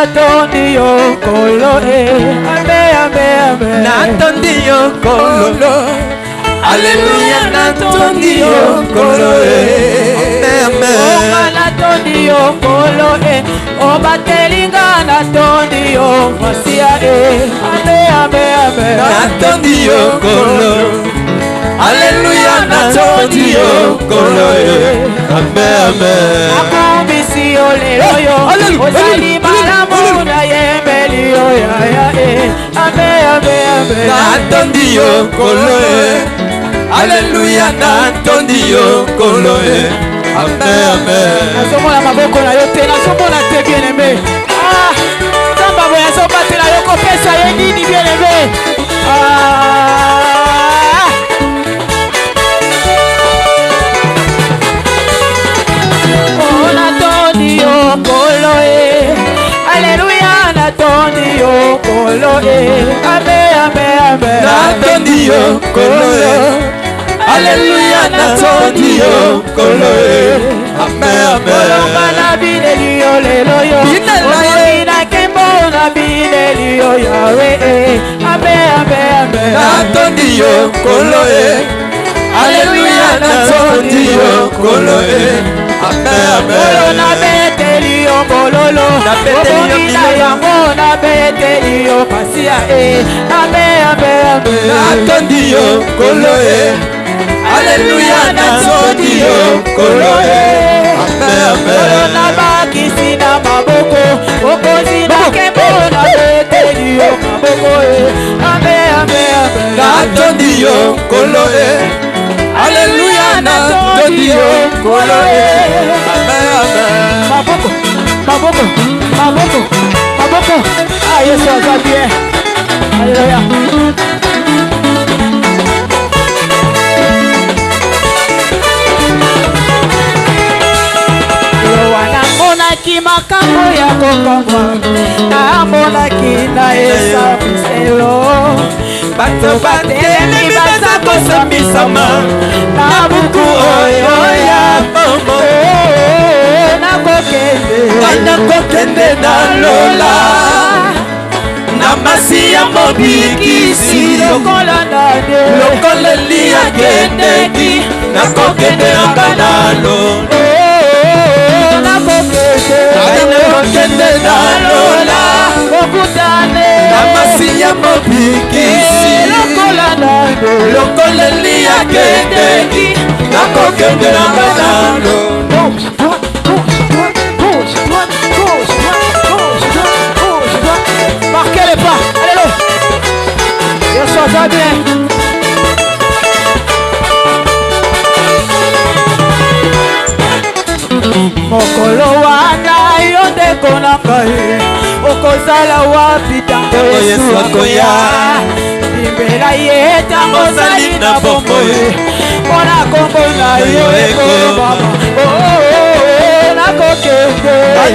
natondi yo kolo amen amen amen natondi yo kolo Alléluia natondi yo kolo amen amen natondi yo kolo obatelinga natondi yo masia amen amen amen natondi yo kolo Alléluia natondi yo kolo amen amen akumbisi yo lelo yo ozali malamu na yembeli yo ya amen amen amen natondi yo kolo Alléluia natondi yo kolo amen amen nazomona maboko na yo te nazomona te bien aimé nzambe boye azobatela yo kopesa ye nini bien aimé natondi yo kolo Alléluia natondi yo kolo amen amen amen natondi yo kolo Alléluia natondi yo kolo amen amen na bineli yo lelo yo na kembo na bineli yo yawe amen amen amen natondi yo kolo Alléluia natondi yo kolo amen amen na beteli yo bololo na yango na beteli yo pasia amen amen amen natondi yo kolo Alléluia natondi yo kolo amen amen na bakisi na maboko okozi na kembo na beteli yo maboko amen amen amen natondi yo kolo Alléluia natondi yo kolo amen amen maboko maboko maboko maboko Yesu aza bien Alléluia namonaki makambo ya kokongwa namonaki na esabiselo bato batelemi baza kosambisama na buku oyo ya bombo nakokende na lola na masi ya mobikisi lokola nane lokola elia kendeki nakokende anga na lola nakokende na lola kokutane na masi ya mobikisi lokola nane lokola elia kendeki nakokende anga na lola marquez les pas, allez-le. Yesu aza bien. Mokolo wana yo ndeko na ngai okozala wapi tango Yesu akoya bimbela ye tango ozali na bombo mpona kombo na yo ekobama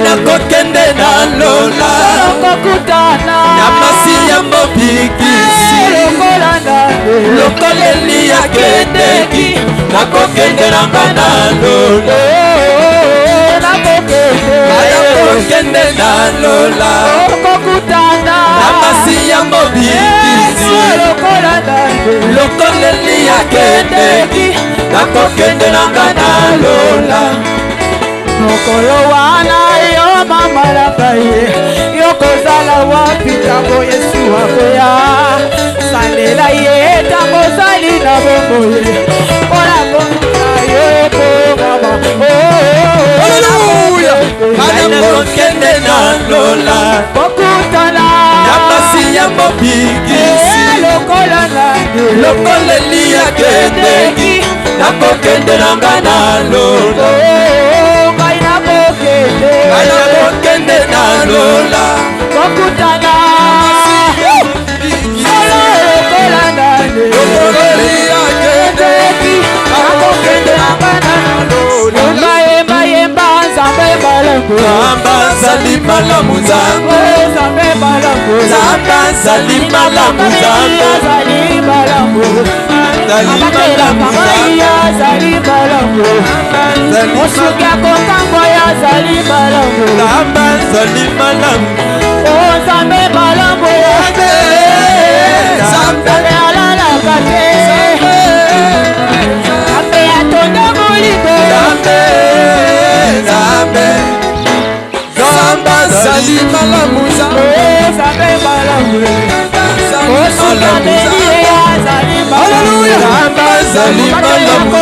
nakokende na lola kokutana na masi ya mobikisi lokola elia kendeki nakokende nanga na lola nakokende na lola kokutana na masi ya mobikisi lokola elia kendeki nakokende nanga na lola mokolo wana yo mama na ngai yokozala wapi tango Yesu akoya salela ye tango ozali na bombo ye mpona komona yo ekobama Haleluya nakokende na lola kokutana na masi ya mobikisi lokola nani lokola elia kendeki nakokende nanga na lola nakokende na lola kokutana lokola nani lokola elia kendeki nakokende nanga na lola yemba nzambe malamu nzamba azali malamu nzambe nzambe malamu nzamba azali malamu nzambe azali malamu azali malamu azali malamu mosuki akotango ya zali malamu o Nzambe malamu Nzambe alalaka te Nzambe atonda moliko Nzambe zali malamu Nzambe malamu mosuki abeli ya zali malamu Nzambe zali malamu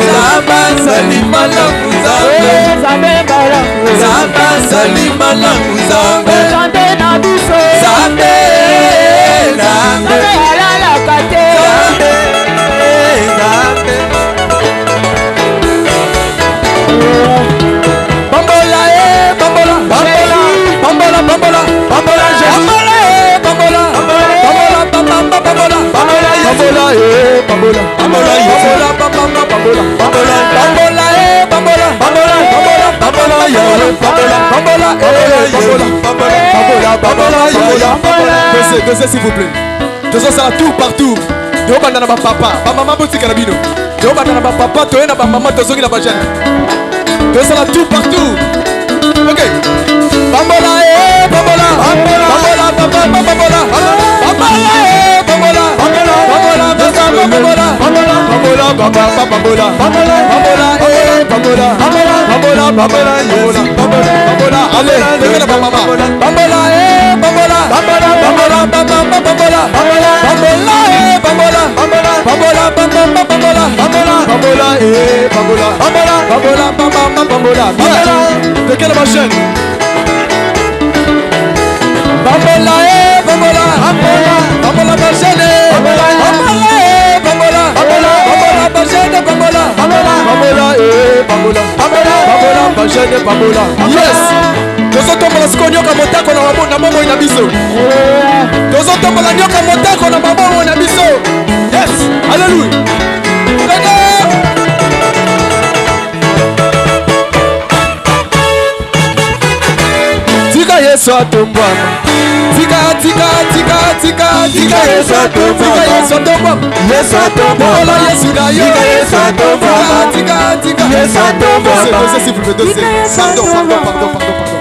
Nzambe zali malamu Nzambe malamu Nzambe zali malamu Nzambe na biso Nzambe alalaka te Nzambe Bambola bambola bambola bambola bambola bambola bambola bambola bambola bambola bambola bambola bambola bambola bambola Dosez s'il vous plaît. Dosez ça tout partout. Yo bandana ba papa, ba maman boti karabino. Yo bandana ba papa, to na ba maman to zogi na ba jeune. Dosez ça tout partout. OK. Bambola bambola bambola bambola bambola bambola bambola bambola bambola bambola bambola bambola bambola bambola bambola bambola bambola allez dégage la maman bambola bambola bambola bambola bambola bambola bambola bambola bambola bambola de quelle machine bambola bambola bambola machine bambola bambola machine bambola bambola machine bambola yes tozotombola siko nyoka motako na bomoi na biso tozotombola nyoka motako na bomoi na biso yes alleluia tika Yesu atombwama tika Yesu atombwama Yesu atombwama Yesu atombwama Yesu na yo Yesu atombwama tika Yesu atombwama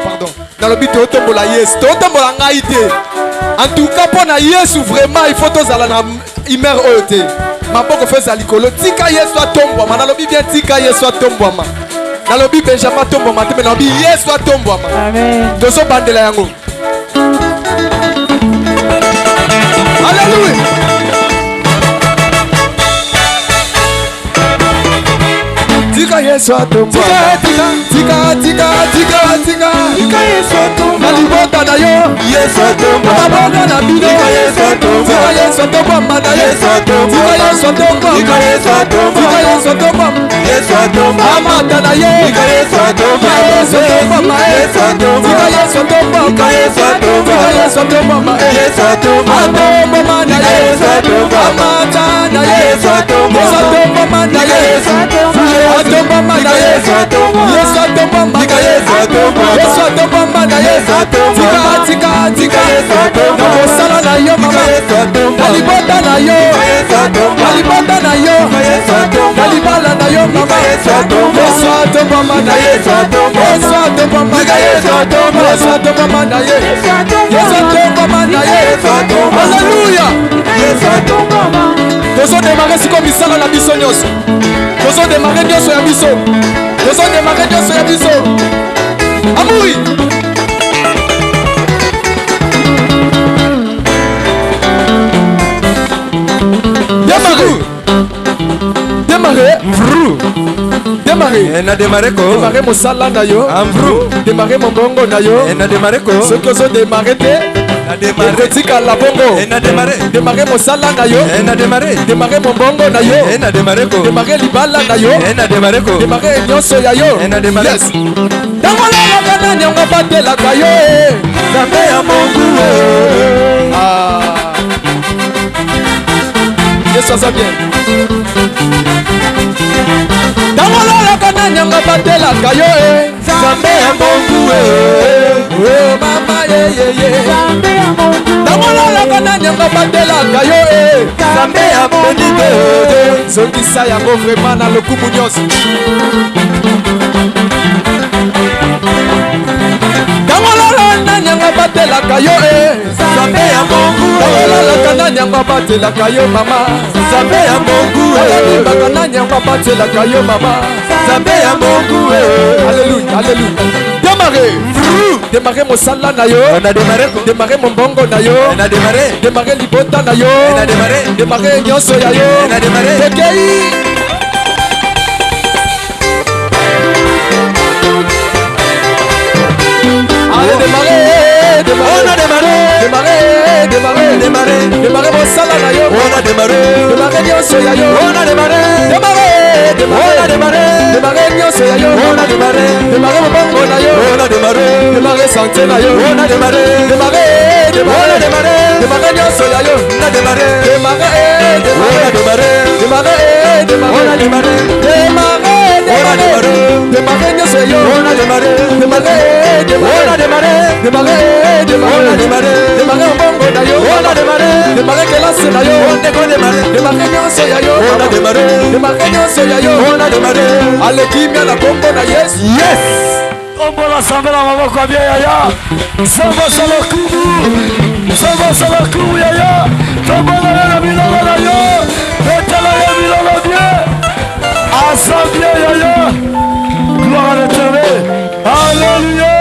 pardon dans le but totombola Yesu totombola ngai te en tout cas pour na Yesu vraiment il faut tozala na imer oyo te maboko feza likolo tika Yesu atombwama nalobi bien tika Yesu atombwama nalobi Benjamin atombwama te mais nalobi Yesu atombwama tozobandela yango Alléluia. Tika Yesu atombwa. Tika Yesu atombwa. Nalibota na yo. Yesu atombwa. Nabota na bino. Tika Yesu atombwa. Tika Yesu atombwa mana Yesu atombwa. Tika Yesu atombwa. Tika Yesu atombwa. Tika Yesu atombwa. Yesu atombwa. Amata na ye. Tika Yesu atombwa. Yesu atombwa ma Yesu atombwa. Tika Yesu atombwa. Tika Yesu atombwa. Tika Yesu atombwa ma Yesu atombwa. Atombwa mana Yesu atombwa. Amata na Yesu atombwa. Yesu atombwa mana Yesu atombwa. Atombwa mana Yesu atombwa. Yesu atombwa mana Yesu atombwa. Yesu atombwa mana Yesu atombwa. Tika Yesu atombwa. Na mosala na yo mama Yesu atombwa. Nalibota na yo Yesu atombwa. Nalibota na yo Yesu atombwa. Nalibala na yo mama Yesu atombwa. Yesu atombwa mana Yesu atombwa. Yesu atombwa mana Yesu atombwa. Yesu atombwa mana Yesu atombwa. Yesu atombwa mana Yesu atombwa. Alléluia. Yesu atombwa. Tozo démarrer siko misala na biso nyonso. Tozo démarrer nyonso ya biso. Tozo démarrer nyonso ya biso. Amui. Démarrer. Na démarrer ko. Démarrer mosala na yo. Amvru. Démarrer mombongo na yo. Na démarrer ko. Ce que zo démarrer te. Na démarrer. Tika la bongo. Na démarrer. Démarrer mosala na yo. Na démarrer. Démarrer mombongo na yo. Na démarrer ko. Démarrer libala na yo. Na démarrer ko. Démarrer nyonso ya yo. Na démarrer. Yes. Dangola la kana nyonga batela ka yo. Zambe ya Mungu. Ah. Yesu ça bien. Dangola la kana nyonga batela ka yo. Zambe ya Mungu. Oh mama ye. Zambe ya Mungu. Dangola la Libakana nyanga batelaka yo Nzambe ya mondito zongisa yango vraiment na lokumu nyonso Tangolala nyanga batelaka yo Nzambe ya mongu Tangolala nyanga batelaka yo mama Nzambe ya mongu Libakana nyanga batelaka yo mama Nzambe ya mongu Alléluia, alléluia. Démarrer mosala na yo. On a démarré. Démarrer mon bongo na yo. On a démarré. Démarrer libota na yo. On a démarré. Démarrer nyonso ya yo. On a démarré. Tekei. Allez démarrer, démarrer. On a démarré. Démarrer, démarrer, Démarrer. Démarrer mosala na yo. On a démarré. Démarrer nyonso ya yo. On a démarré. Démarrer, démarrer. On a démarré. Démarrer nyonso ya yo. On a démarré. Démarrer mon bongo na yo. On a démarré. Démarrer santé na yo. On a démarré. Démarrer, On a démarrer. démarré. Démarrer nyonso ya yo. On a démarré. Démarrer, On a démarrer. démarré. Démarrer, démarrer. On a démarré. Démarrer, On a démarré. démarrer nyonso ya yo. On a démarré. Démarrer, démarrer. On a démarré. Démarrer, démarrer. On a démarré. Démarrer mbongo na yo. On a démarré. Démarrer kelasi na yo. On a démarré. Démarrer nyonso ya yo. On a démarré. Démarrer nyonso ya yo. On a démarré. Alekimia na kombo na Yesu. Yes. Kombo la samba la maboko ya bien yaya. Samba sala kubu. Samba sala kubu yaya. Kombo la bilala na yo. Betala ya bilala bien. Asambia yaya. Gloire à l'Éternel. Alléluia.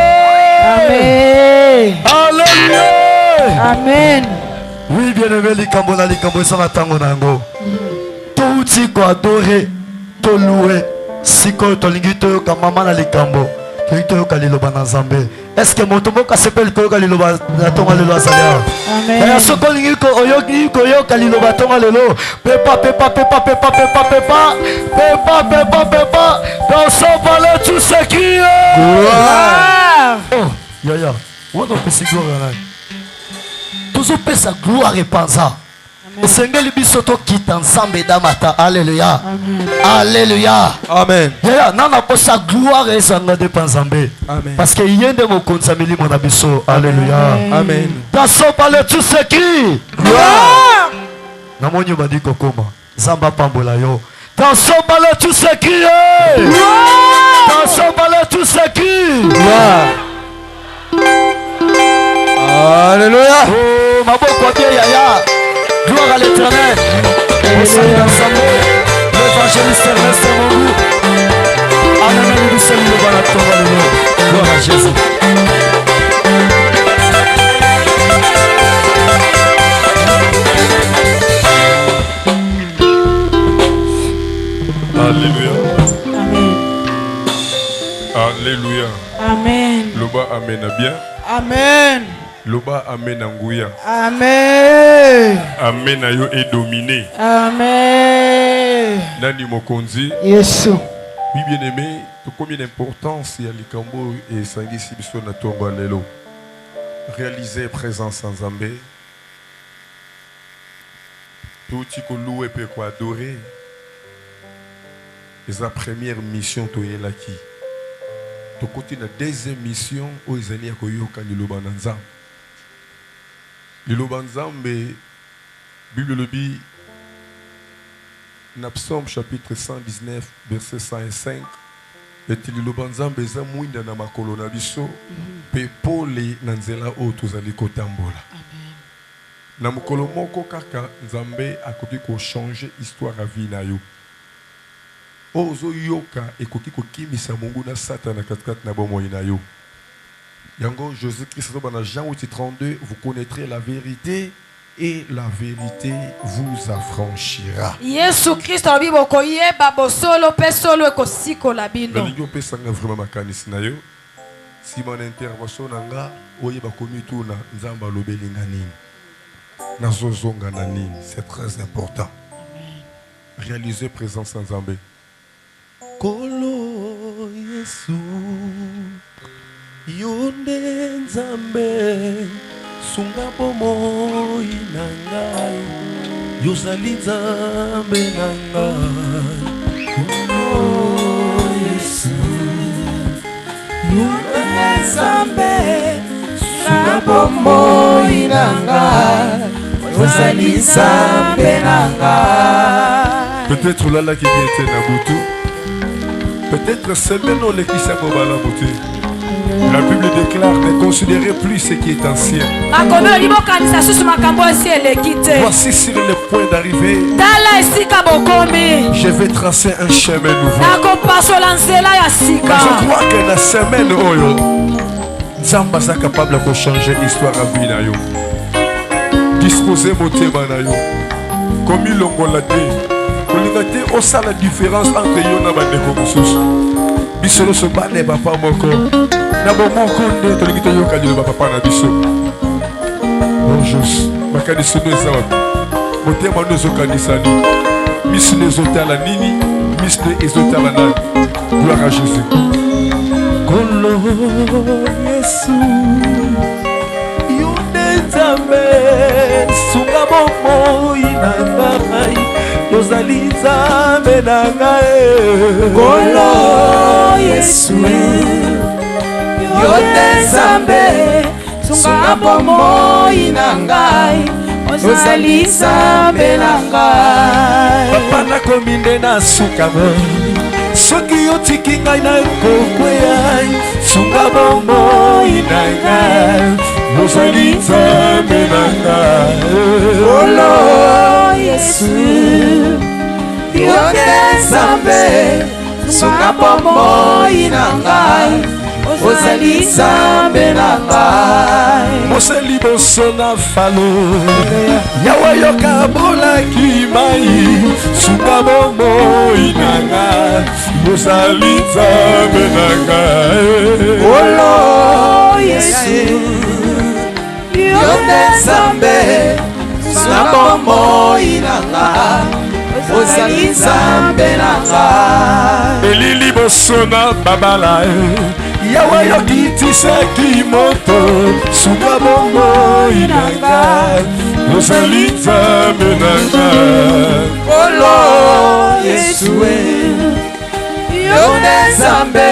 Amen. Alléluia. Amen. Oui, bien-aimé, likambo na likambo ça va tango nango. Touti ko adoré, to loué. Siko to lingi to ka mama na likambo. To ka liloba na Nzambe. Est-ce que moto moko sepel ko ka liloba na tonga lelo asalia? Amen. Ya soko lingi ko oyoki ko yo ka liloba tonga lelo. Pepa pepa pepa pepa pepa pepa. Pepa pepa pepa. Dans son palais tout ce qui est. Gloire. Oh, yaya. On a fait gloire. Toujours fait sa gloire et pensa. Esengeli biso to kita Nzambe damata. Alléluia. Alléluia. Amen. Yaya nana po sa gloire et sanga de Nzambe. Amen. Parce que yende mo konsameli mon abiso. Alléluia. Amen. Dans son palais tout ce qui. Gloire. Namoni badi kokoma. Zamba pambola yo. Dans son palais tout ce qui est. Gloire. Dans son palais tout ce qui. Gloire. Alléluia. Oh, maboko ya bien yaya. Gloire à l'Éternel. Au salut ensemble. L'évangéliste Ernest Mongu. Amen. Nous sommes le balaton. Gloire à Jésus. Alléluia. Amen. Alléluia. Amen. Loba amen à bien. Amen. Loba amen à ngouya. Amen. Amen à yo est dominé. Amen. Nani mokonzi. Yesu. Oui bien aimé. De combien d'importance il y a likambo et sangi sibiso na tongo lelo. Réaliser présence en Zambé. Tout ko louer peut quoi adorer. Et sa première mission to yelaki. To côté na deuxième mission o izali ya koyoka liloba na Nzambe. Liloba Nzambe Bible lobi na Psaume chapitre 119 verset 105 et liloba Nzambe eza mwinda na makolo na biso pe pole na nzela o tozali kotambola. Na mokolo moko kaka Nzambe akoki ko changer histoire à vie na yo. Ozo yoka ekoki kokimisa mungu na Satan katikati na bomoi na yo. Yango Jésus-Christ dans Jean 8:32, vous connaîtrez la vérité et la vérité vous affranchira. Yesu Kristo bibo koyeba bosolo pe solo ekosiko la bino. Balingo pesanga vraiment makanisi na yo. Si mon intervention nanga oyeba komituna Nzamba lobelinga nini. Nazozonga na nini, c'est très important. Réaliser présence en Nzambe. Kolo Yesu Yonde Nzambe Sunga bomoi na ngai Yozali Nzambe na ngai Kolo Yesu Yonde Nzambe Sunga bomoi na ngai ozali nzambe na ngai. Peut-être là qui vient être Nabutu. Peut-être semaine on qui s'est mobile beauté. La Bible déclare ne considérez plus ce qui est ancien. Voici sur le point d'arriver. Je vais tracer un chemin nouveau. Je crois que la semaine oyo Nzamba est capable de changer l'histoire à vie na yo. Disposer motema na yo. Comme il l'a dit, on sait la différence entre yo na bandeko mosusu. Bisolo so bane papa moko. Na bomoko nde toliki to yoka dilo papa na biso. Bonjour. Makadi sono ezawa. Motema no zokanisa ni. Miss les hôtels à nini, miss les hôtels à nani. Gloire à Jésus. Kolo Yesu. Yonde nzambe sunga bomo inangai. Ozali nzambe na ngai. Kolo Yesu. Yonde nzambe sunga bomo inangai. Ozali nzambe na ngai. Papa nakomi nde nasuka mo. Soki otiki ngai na kokweya sunga bomoi na ngai. Ozali nzambe na ngai. Kolo Yesu. Yonde nzambe sunga bomoi na ngai. Ozali nzambe na ngai. Moseli boso na falo Yawe yoka bolaki mai sunga bomoi na ngai. Ozali nzambe na ngai. Kolo Yesu. Yonde nzambe sunga bomoi na ngai. Ozali nzambe na ngai. Elili boso na babala Yawe yokitisaki moto sunga bomoi na ngai. Ozali nzambe na ngai. Kolo Yesu. Yonde nzambe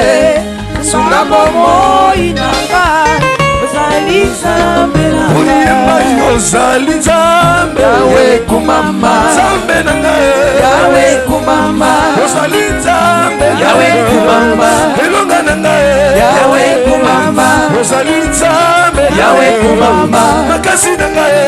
sunga bomoi na ngai. Ozali nzambe na ngai. Ozali nzambe Yawe kumama. Nzambe na ngai. Yawe kumama. Ozali nzambe Yawe kumama. Elonga na ngai. Yawe kumama. Ozali nzambe Yawe kumama. Makasi na ngai.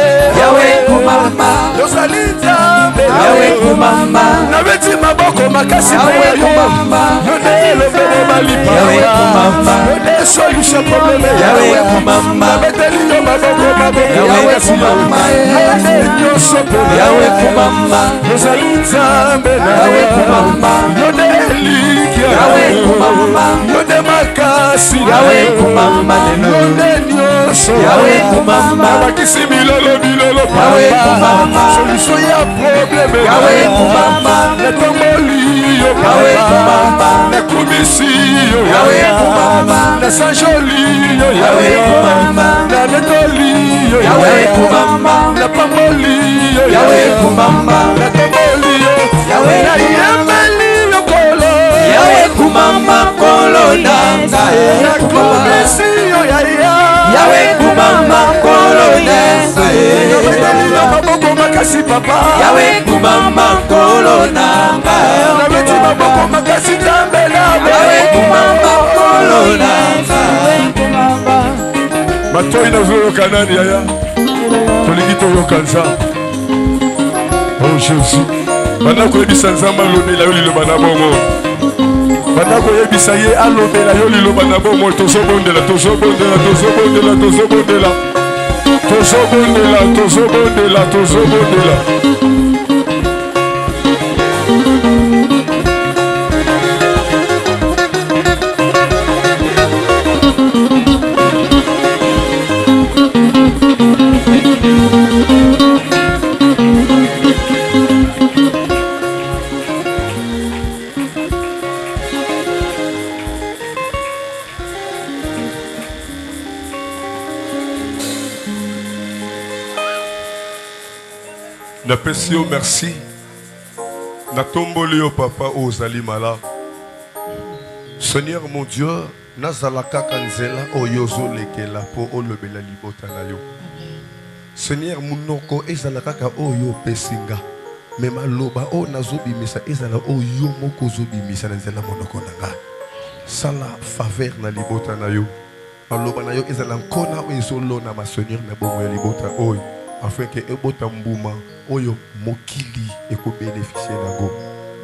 Yawe kumama. Ozali nzambe Yawe kumama. Nabeti maboko makasi na Yawe yo. kumama. Yonde elobele balipa. Yawe kumama. Yonde solution problème. Yawe kumama. Nabeteli yo maboko maboko. Yawe kumama. Yonde nyoso problème. Yawe kumama. Ozali nzambe na Yawe kumama. Yonde elikia. Yawe kumama. Yonde makasi. Yawe kumama. Yonde nyoso. Yawe kumama. Bakisi bilolo bilolo. Yawe kumama. Solution ya problème. Yawe kumama. Netomboli yo. Yawe kumama. Nekumisi yo. Yawe kumama. Nasanjoli yo. Yawe kumama. Nanetoli yo. Yawe kumama. Napamboli yo. Yawe kumama. Natomboli yo. Yawe Nayembeli yo kolo. Yawe kumama kolo nanga. Nakumisi yo yaya. Yawe kumama kolo nanga. Nabeteli yo maboko makasi papa. Yawe kumama kolo nanga. Nabeti maboko makasi tambela. Yawe kumama kolo nanga. Matoi nazoyoka nani yaya. Tolingi toyoka nzambe. Oh Jésus. Bana koyebisa nzambe alobela yo liloba na bongo. Bana koyebisa ye alobela yo liloba na bongo. Tozobondela, tozobondela, tozobondela, tozobondela. Tozobondela, tozobondela, tozobondela. Napesi yo merci. Natomboli yo papa ozali mala. Seigneur mon Dieu, nazala kaka nzela oyozo lekela po olobela libota na yo. Seigneur munoko ezala kaka oyo pesinga. Mais maloba o nazobimisa ezala oyo moko zobimisa na nzela monoko nanga. Sala faveur na libota na yo. Maloba na yo ezala nkona o ezolona ma Seigneur na bomo ya libota oyo. Afin que ebota mbuma oyo mokili eko bénéficier nango.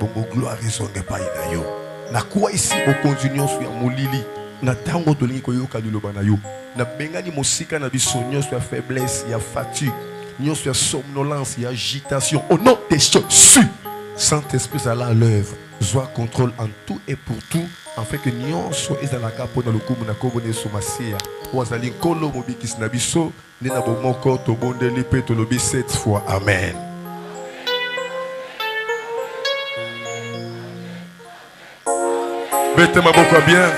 Bongo gloire ezonge pa na yo. Na kwa ici au continuons sur molili. Na tango tolingi koyoka liloba na yo. Na bengani mosika na biso nyonso ya faiblesse, ya fatigue, nyonso ya somnolence, ya agitation. Au nom de Jésus, Saint-Esprit à l'œuvre. Sois contrôle en tout et pour tout, afin que nyonso ezalaka pona lokumu na kobone somasia. Wazali kolo mobikis na biso, ne na bomoko to bondeli pe to lobi 7 fois. Amen. Bete maboko bien.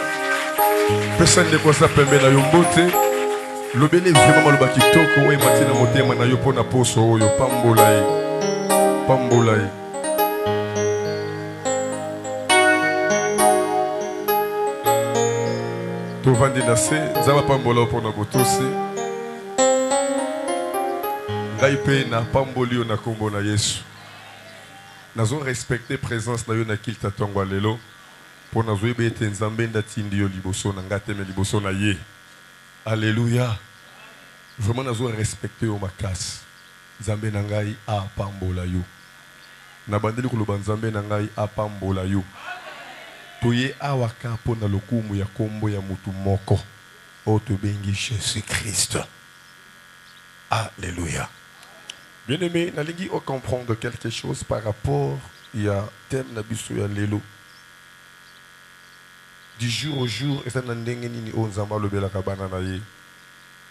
Personne ne kosa pembe na yo mbote. Lobele vraiment maloba kitoko oyo mati na motema na yo pona poso oyo pambola ye. Pambola ye. Tovandi na se, nzaba pambola pona botosi. Ngai pe na pamboli yo na kombo na Yesu. Nazo respecter présence na yo na kilta tongwa lelo. Pour nous aider à nzambe ndatindi yo liboso na ngateme liboso na ye. Alléluia. Vraiment nous respecter au makas. Nzambe na ngai a pambola yo. Na bandeli koloba nzambe na ngai a pambola yo. Toye awaka pona lokumu ya kombo ya mutu moko. O to bengi Jésus Christ. Alléluia. Bien-aimé, nalingi o comprendre quelque chose par rapport à thème na biso ya lelo. Du jour au jour, et ça n'a ni onzamba le bela kabana na ye.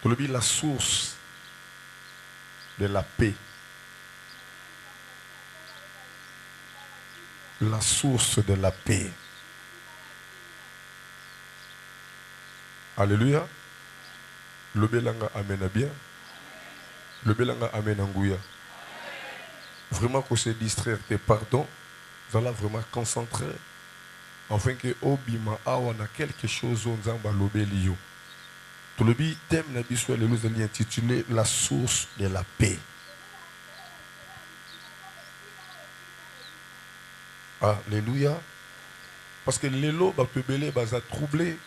To lebi la source de la paix. La source de la paix. Alléluia. Le belanga amena bien. Le belanga amena ngouya. Vraiment qu'on se distraire, pardon. Vous allez vraiment concentrer. Afin que obima awa na quelque chose on zamba lobeli yo. To lebi thème na biso le nous allons intituler la source de la paix. Alléluia. Parce que lelo ba pebele baza troublé.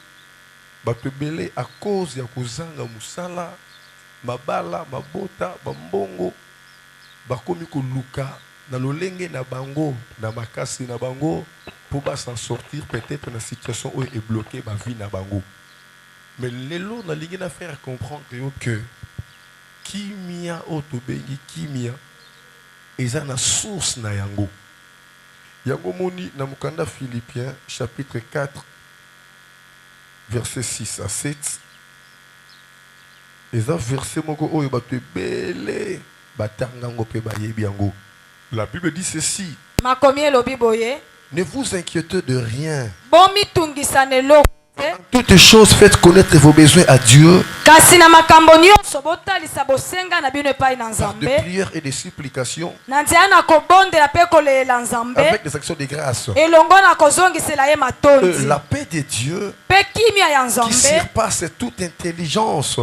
Ba pebele à cause ya kozanga musala, mabala, mabota, bambongo, ba komi ko luka na lolenge na bango, na makasi na bango. Pour s'en sortir peut-être dans la situation où il est bloqué ma vie na bango. Mais lelo na lingi na faire comprendre que kimia otobengi kimia eza na source na yango. Yango moni na mukanda Philippiens chapitre 4 verset 6 à 7. Eza verset moko oyo bato belé batangango pe bayebi yango. La Bible dit ceci. Makomi lobi boye. Ne vous inquiétez de rien. Toutes choses, faites connaître vos besoins à Dieu. Par de prières et de supplications. Avec des actions de grâce. La paix de Dieu qui surpasse toute intelligence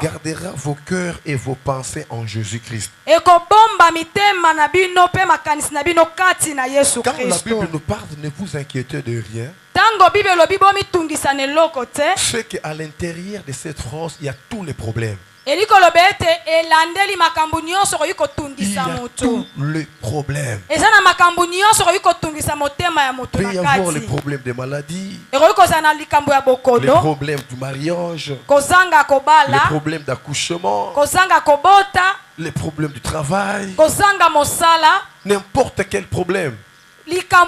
gardera vos cœurs et vos pensées en Jésus-Christ. Quand la Bible nous parle, ne vous inquiétez de rien. C'est qu'à l'intérieur de cette phrase, il y a tous les problèmes. Il y a tous les problèmes. Il peut y avoir les problèmes de maladie, les problèmes du mariage, les problèmes d'accouchement, les problèmes du travail, n'importe quel problème. Et la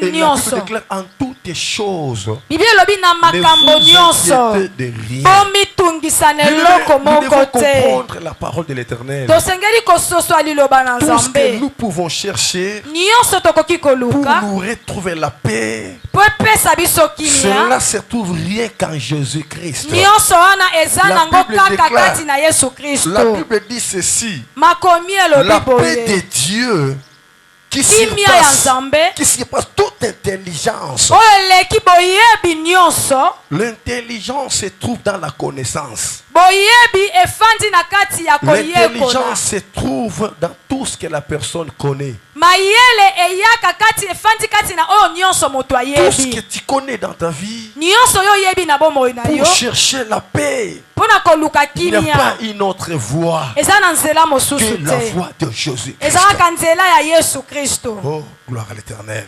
Bible déclare en toutes choses. Ne vous inquiétez de rien. Nous devons comprendre la parole de l'Éternel. Tout ce que nous pouvons chercher pour nous retrouver la paix, cela se trouve rien qu'en Jésus-Christ. La Bible dit ceci. La paix de Dieu qui surpasse toute intelligence l'intelligence. L'intelligence se trouve dans la connaissance. L'intelligence se trouve dans tout ce que la personne connaît. Tout ce que tu connais dans ta vie pour chercher la paix. Il n'y a pas une autre voie que la voie de Jésus-Christ. Oh, gloire à l'Éternel.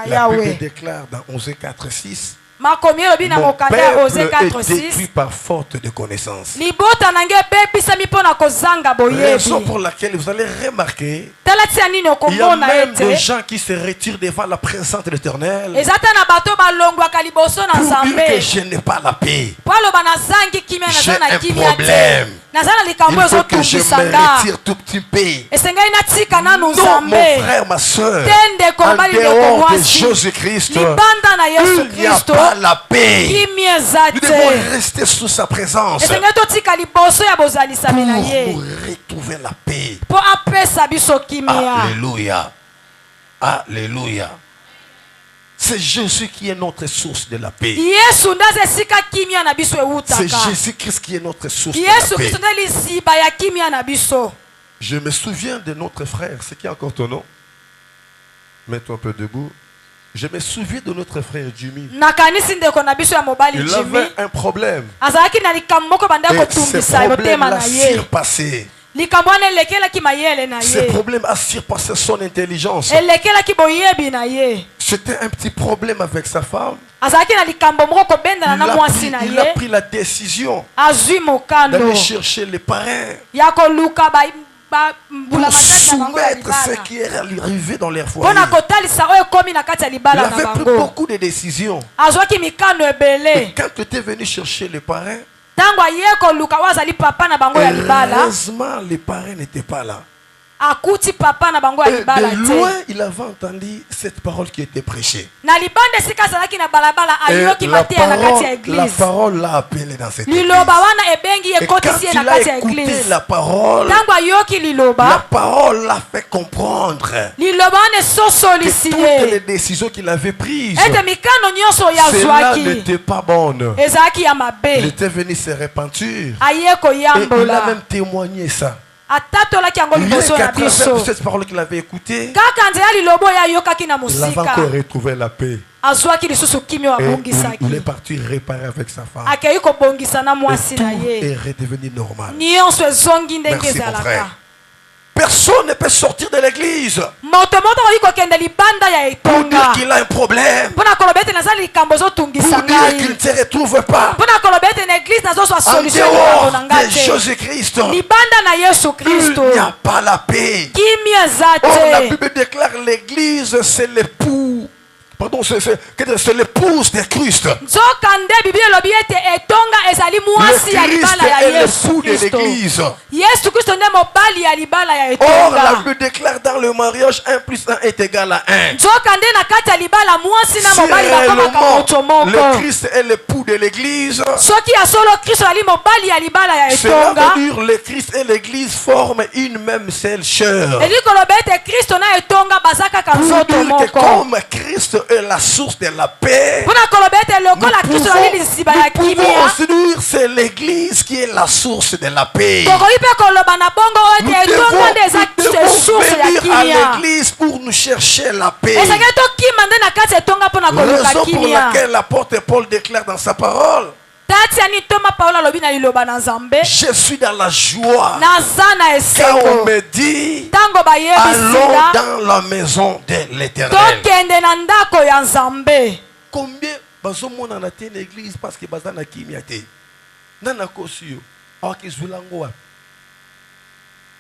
La Bible déclare dans 11:4-6. Mon peuple est détruit par faute de connaissance. Raison pour laquelle vous allez remarquer, il y a même des gens qui se retirent devant la présence de l'Éternel pour dire que je n'ai pas la paix. J'ai un problème. Il faut que je me retire tout petit peu. Non, mon frère, ma soeur, en dehors de Jésus-Christ, il n'y a pas la paix. Nous devons rester sous sa présence pour retrouver la paix. Alléluia. Alléluia. C'est Jésus qui est notre source de la paix. C'est Jésus-Christ qui est notre source de la paix. Je me souviens de notre frère. C'est qui encore ton nom? Mets-toi un peu debout. Je me souviens de notre frère Jimmy. Il avait un problème. Et ce problème l'a surpassé. Ce problème a surpassé son intelligence. C'était un petit problème avec sa femme. Il a pris la décision d'aller chercher les parrains pour soumettre ce qui est arrivé dans leur foyer. Il avait pris beaucoup de décisions. Et quand tu étais venu chercher les parrains, heureusement les parrains n'étaient pas là. Et de loin, il avait entendu cette parole qui était prêchée. Et la parole l'a appelé dans cette église. Et quand il a écouté la parole l'a fait comprendre que toutes les décisions qu'il avait prises, cela n'était pas bonne. Il était venu se repentir. Et il a même témoigné ça. Cette parole qu'il avait écoutée, il avait encore retrouvé la paix. Il est parti réparer avec sa femme. Et tout est redevenu normal. Merci mon frère. Personne ne peut sortir de l'église pour dire qu'il a un problème, pour dire qu'il ne se retrouve pas en dehors de Jésus-Christ. Il n'y a pas la paix. Or, la Bible déclare l'église, c'est l'époux. Pardon, c'est l'épouse de Christ. Le Christ est l'époux de l'église. Or, la Bible déclare dans le mariage 1 + 1 est égal à 1. Si réellement le Christ est l'époux de l'église, cela veut dire le Christ et l'église forment une même seule chair. Pour dire que comme Christ est la source de la paix, nous pouvons aussi dire c'est l'église qui est la source de la paix. Nous devons venir à l'église pour nous chercher la paix. Raison pour laquelle l'apôtre Paul déclare dans sa parole: je suis dans la joie quand on me dit allons dans la maison de l'Éternel. Combien bazomona na te l'église parce que bazana kimia te nana kosio awakizulango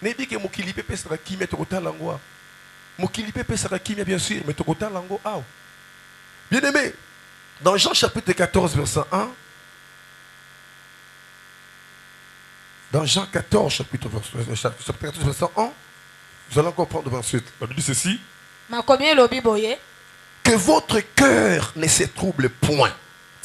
nebi ke mokili pepe sera kimia tokotalango mokili pepe sera kimia bien sûr mais tokotalango aw. Bien aimé, dans Jean chapitre 14 verset 1, dans Jean 14 chapitre 14 verset 1, vous allez encore prendre ensuite. La Bible dit ceci: que votre cœur ne se trouble point.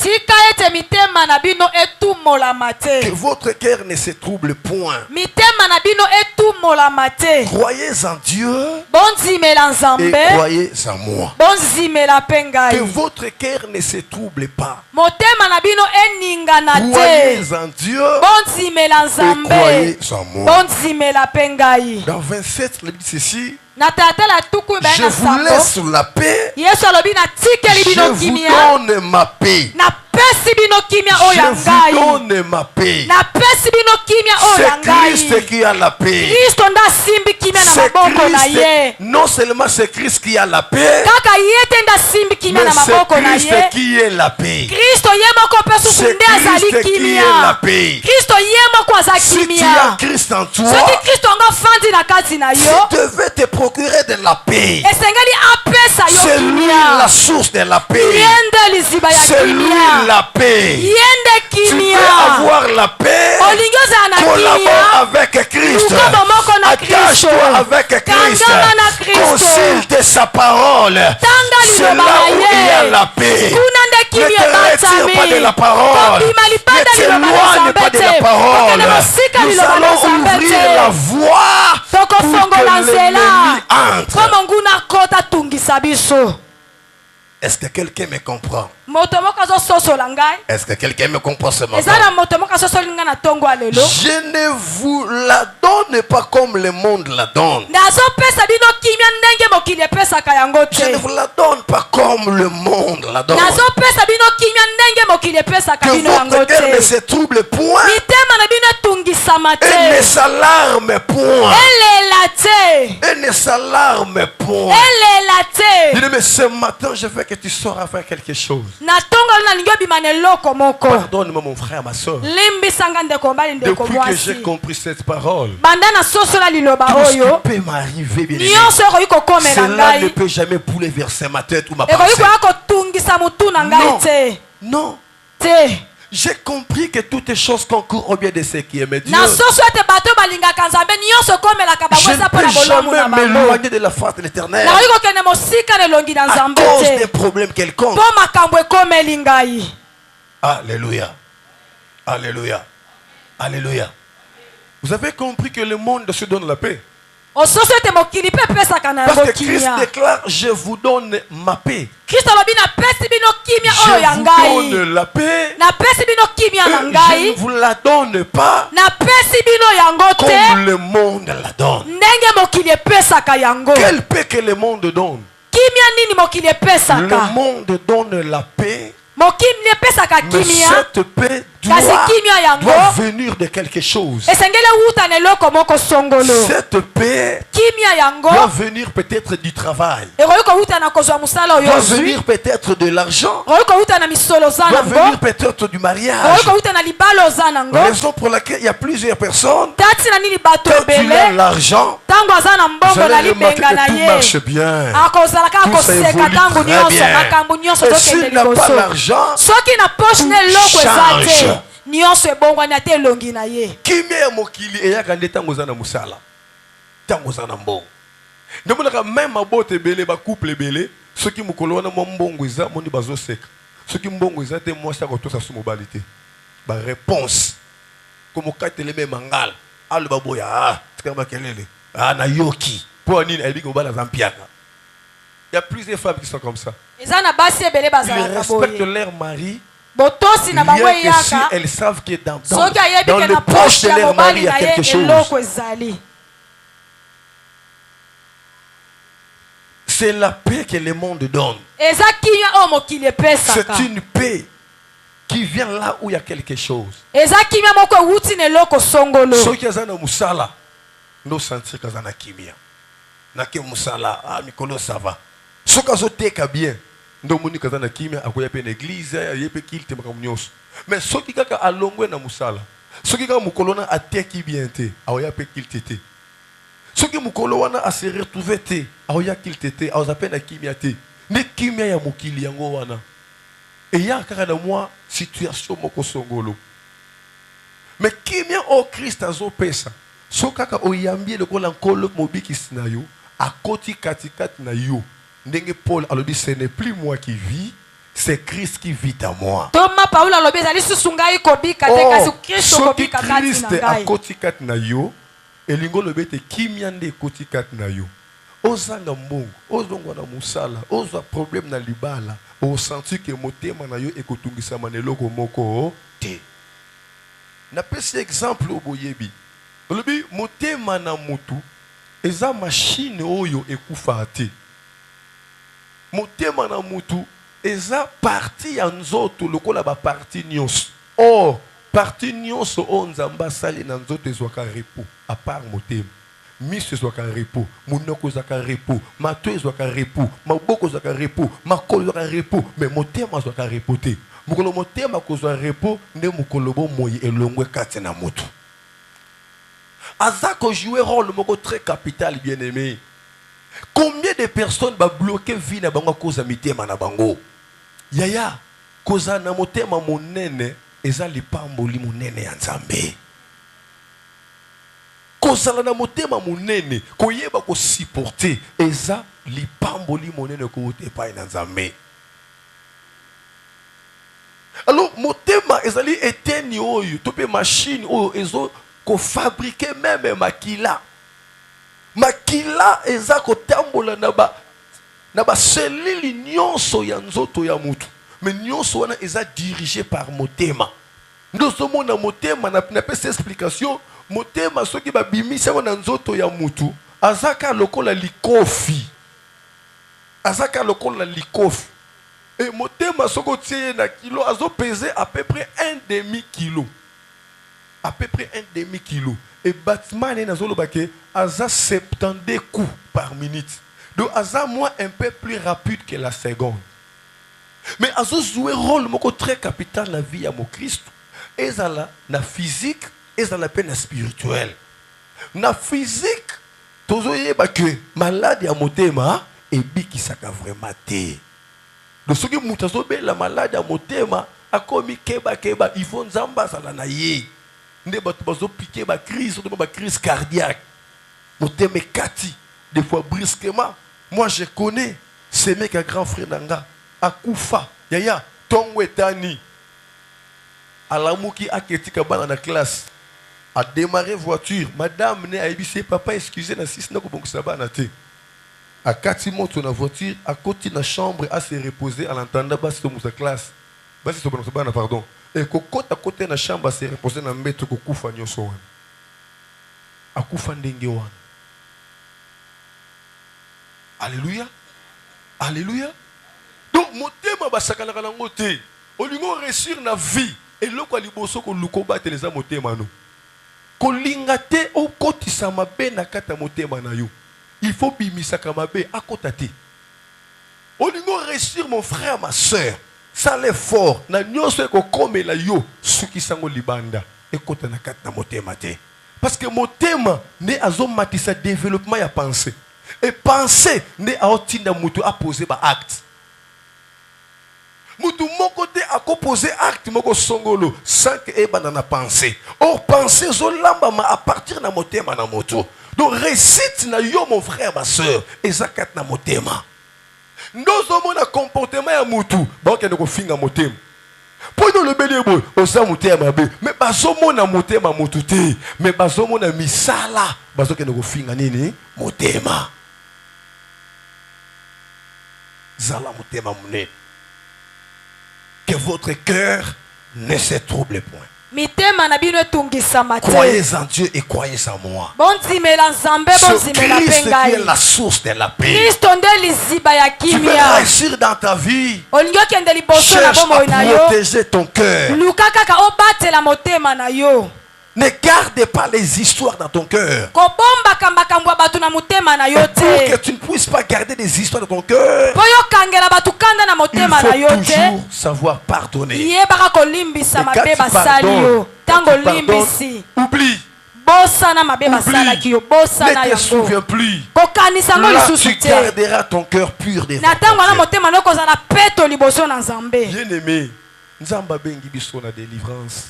tika ete mitema na bino etumolama te. Que votre cœur ne se trouble point. Mitema na bino etumolama te. Croyez en Dieu Bonzimela et nzambe, croyez en moi. bonzimela pe Que ngai. votre cœur ne se trouble pas. Motema na bino eningana te. Croyez en Dieu Bonzimela et nzambe, croyez en moi. bonzimela pe ngai. Dans 27, il dit ceci. Na tata la tuku be Je na vous sambo. laisse la paix. Yesu alobi na tikeli Je bino vous kimia. donne ma paix. Na pesi bino kimia Je oya vous ngai. donne ma paix. Na pesi bino kimia oya C'est Christ ngai. qui a la paix. Kristo nda simbi kimia na C'est maboko na Christ. ye. Non seulement c'est Christ qui a la paix, Kaka ye te nda simbi kimia mais na c'est maboko na Christ ye. qui est la paix. Kristo ye moko pe susu C'est nde azali Christ qui est la kimia. paix. Kristo ye moko aza Si tu as kimia. Christ en toi, Soki Kristo nga fandi na kati na yo, tu devais te procurer de la paix. esengeli apesa yo C'est lui la kimia. source de la paix. Yende liziba ya C'est lui kimia. la paix. Yende Tu peux kimia. avoir la paix. Olingi ozala na Collabore kimia. avec Christ. Luka bomoko na Kristo. Attache-toi avec Christ. Kangama na Kristo. Consulte sa parole. Tanga C'est liloba là na où il y a ye. la paix. Kuna nde Ne kimia te retire pas de la parole. Kobima Ne lipanda liloba na t'éloigne pas nzambe de te. la parole. Kokende mosika Nous liloba na allons nzambe ouvrir la te. voie pour Tokofongola que nzela. l'ennemi entre. Komo nguna kota tungisa biso. Est-ce que quelqu'un me comprend? Moto moko azososola ngai. Est-ce que quelqu'un me comprend ce matin? Eza na moto moko asosoli ngai na ntongo ya lelo. Je ne vous la donne pas comme le monde la donne. Nazopesa bino kimia ndenge mokili epesaka yango Je ne te. vous la donne pas comme le monde la donne. Nazopesa bino kimia ndenge mokili epesaka Que bino votre yango cœur ne te. se trouble point Mitema na bino etungisama et ne te. s'alarme point. Elela te. Et ne s'alarme point. Elela te. Dis-le, mais ce matin, je veux que tu sors faire quelque chose. Na ntongo na lingi obima na eloko moko. Pardonne-moi, mon frère, ma soeur. Limbisanga ndeko mobali ndeko Depuis que j'ai mwasi. compris cette parole, Banda na sosola liloba tout ce oyo. qui peut m'arriver, bien aimé, Nyonso ekoki kokomela cela ne ngai. peut jamais bouleverser ma tête ou ma Ekoki pensée. koya kotungisa mutu na ngai Non, te. non. Te. J'ai compris que toutes les choses concourent au bien de ceux qui aiment Dieu. Na soso ete bato balingaka nzambe nyonso ekomelaka bango Je ne eza mpo na peux bolamu na jamais bango. m'éloigner de la face de l'éternel Nakoki kokende mosika na elongi na à nzambe cause des te. problèmes quelconques. Mpo makambo ekomeli ngai. Alléluia. Alléluia. Alléluia. Vous avez compris que le monde se donne la paix. Ososo ete mokili mpe epesaka na Parce yango que Christ kimia. déclare, je vous donne ma paix. Kristo alobi napesi bino kimia oyo ya Je vous ngai. donne la paix. Napesi bino kimia na Je ne ngai. vous la donne pas Napesi bino yango comme te. le monde la donne. Ndenge mokili epesaka yango. Quelle paix que le monde donne? Kimia nini mokili Le epesaka? monde donne la paix, Mokili epesaka mais kimia. cette paix Kasi kimia yango doit venir de quelque chose. esengeli wuta na eloko moko songolo. Cette paix Kimia yango doit venir peut-être du travail, ekoki kowuta na kozwa mosala oyo doit ozwi. venir peut-être de l'argent, Ekoki kowuta na misolo oza doit nango. venir peut-être du mariage. Ekoki kowuta na libala oza nango. Raison pour laquelle il y a plusieurs personnes, Tati na nini bato quand il a ebele l'argent, ntango aza na vous mbongo na allez remarquer libenga na que tout ye marche bien. akozala kaka Tout ça koseka évolue ntango très nyonso bien. makambo nyonso Et tokende s'il n'a pas liboso. l'argent, soki na poshe na eloko eza change. te nyonso ebongwani ate elongi na ye. kimia ya mokili eyaka nde ntango oza na mosala, ntango oza na mbongo. ndemonaka meme mabota ebele bacouple ebele soki mokolo wana mwa mbongo eza moni bazoseka, soki mbongo eza te mwasi akotosa su mobali te, baréponse komokateleme mangala aloba boya tika makelele nayoki mpo nini ayebi mobali aza mpiaka. Il y a plusieurs femmes qui sont comme ça. eza na basi ebele Ils bazalaka respectent boye leur mari, botosi na bango rien que si eyaka elles savent que soki ayebi dans ke le na poche poshe de ya leur mari, mobali il y a na ye quelque chose. eloko ezali. C'est la paix que le monde donne. eza kimia oyo mokili epesaka. C'est une paix qui vient là où il y a quelque chose. eza kimia moko ewuti na eloko songolo. Soki aza na musala, ndo sentir kaza na kimia. Nake musala, mikolo ça va. Soki azoteka bien, ndo moni kaza na kimia, akoya pe na église, ayepe kilte makambo nyonso. Mais soki kaka alongwe na musala, soki kaka mukolo na ateki bien te, akoya pe kilte te. Soki mukolo wana ase retrouver te, akoya kilte te, akoza pe na kimia te. Ne kimia ya mokili yango wana. Et il y a kaka na moi situation moko songolo. Mais kimia o Christ azopesa. So kaka oyambi lokola nkolo mobikisi na yo, akoti katikati na yo. Ndenge Paul alobi, ce n'est plus moi qui vis, c'est Christ qui vit en moi. Thomas Paul alobi ezali susu ngai kobika te kasi Kristo soki kobika kati Christ na ngai. akoti kati na yo, elingo lobi ete kimia nde ekoti kati na yo. Ozanga mbongo, ozongwa na musala, ozwa problème na libala, osenti ke motema na yo ekotungisama na eloko moko te. Napesi exemple oboyebi. Lobi motema na mutu eza machine oyo ekufa te. Motema na mutu eza parti ya nzoto lokola ba parti nyonso. Or parti nyonso o nzamba sali na nzoto ezwaka repos à part motema. Miso ezwaka repos, munoko ezwaka repos, mato ezwaka repos, maboko ezwaka repos, makolo ezwaka repos, mais motema ezwaka repos te. Mukolo motema kozwa repos nde mukolo bo moyi elongwe kati na mutu. Azako jouer rôle moko très capital, bien aimé. Combien de personnes va bloquer vie na bango cause mitema na bango? Yaya, koza na motema monene eza lipamboli monene ya Nzambe. Koza na motema monene koyeba ko supporter eza lipamboli monene ko tepa na Nzambe. Alors motema ezali eteni oyo tope machine oyo ezo ko fabriquer même makila. Makila eza ko tambola na ba selili nyonso ya nzoto ya mutu. Mais nyonso wana eza dirigé par motema. Ndoso mona motema na pesa explication motema soki ba bimisa na nzoto ya mutu azaka lokola likofi. Azaka lokola likofi. Et motema soko tie na kilo azo peser à peu près 1,5 kilo. À peu près 1,5 kilo. Et bâtiment n'est nazolo baké aza 70 coups par minute. Donc aza moins un peu plus rapide que la seconde. Mais azo jouer rôle moko très capital dans la vie à mon Christ. Ezala na physique, ezala pe na spirituel. Na physique, tozo yeba que malade ya motema et bikisaka vraiment te. Donc ce que mutazo be la malade ya motema akomi keba il faut nzamba sala na ye. Nde bato bazo piquer ba crise cardiaque. Motema kati des fois brusquement. Moi je connais ces mecs à grand frère nanga akufa yaya tongwetani alamuki aketika bana na classe a démarrer voiture madame ne aibisi papa excusez na six na ko bongisa bana te a kati moto na voiture a côté na chambre à se reposer à l'entendre bas sur sa classe bas sur bana pardon et kokota côté na chambre à se reposer na mbeto ko kufa nyoso wana akufa ndenge wana. Alléluia. Alléluia. Donc motema basakala kana ngote olingo réussir na vie et loko liboso ko luko bateleza motema no kolinga te okotisa mabe na kata motema na yo il faut bimisaka mabe akota te olingo réussir mon frère ma sœur ça l'effort na nyonso ko komela yo suki sango libanda ekota na kata motema te parce que motema ne azomatisa développement ya pensée et penser ne aotinda mutu a poser ba acte. Mutu moko te a poser acte moko songolo sans que eba na penser. Or penser zo lamba ma à partir na motema na moto. Donc récite na yo mon frère ma sœur ezakat na motema. Ndozo mona comportement ya mutu ba okende ko finga motema. Pono le belebo osa motema be mais bazo mona motema mutu te mais bazo mona misala bazo kende ko finga nini motema. Que votre cœur ne se trouble point. Croyez en Dieu et croyez en moi. Ce Christ qui est la source de la paix. Tu veux réussir dans ta vie. Cherche à protéger ton cœur. Ne garde pas les histoires dans ton cœur. Pour que tu ne puisses pas garder des histoires dans ton cœur, il faut toujours savoir pardonner. Et quand tu pardonnes, oublie. Ne te souviens plus. Là, tu garderas ton cœur pur devant ton Dieu. Bien-aimé, Nzamba bengi biso na délivrance.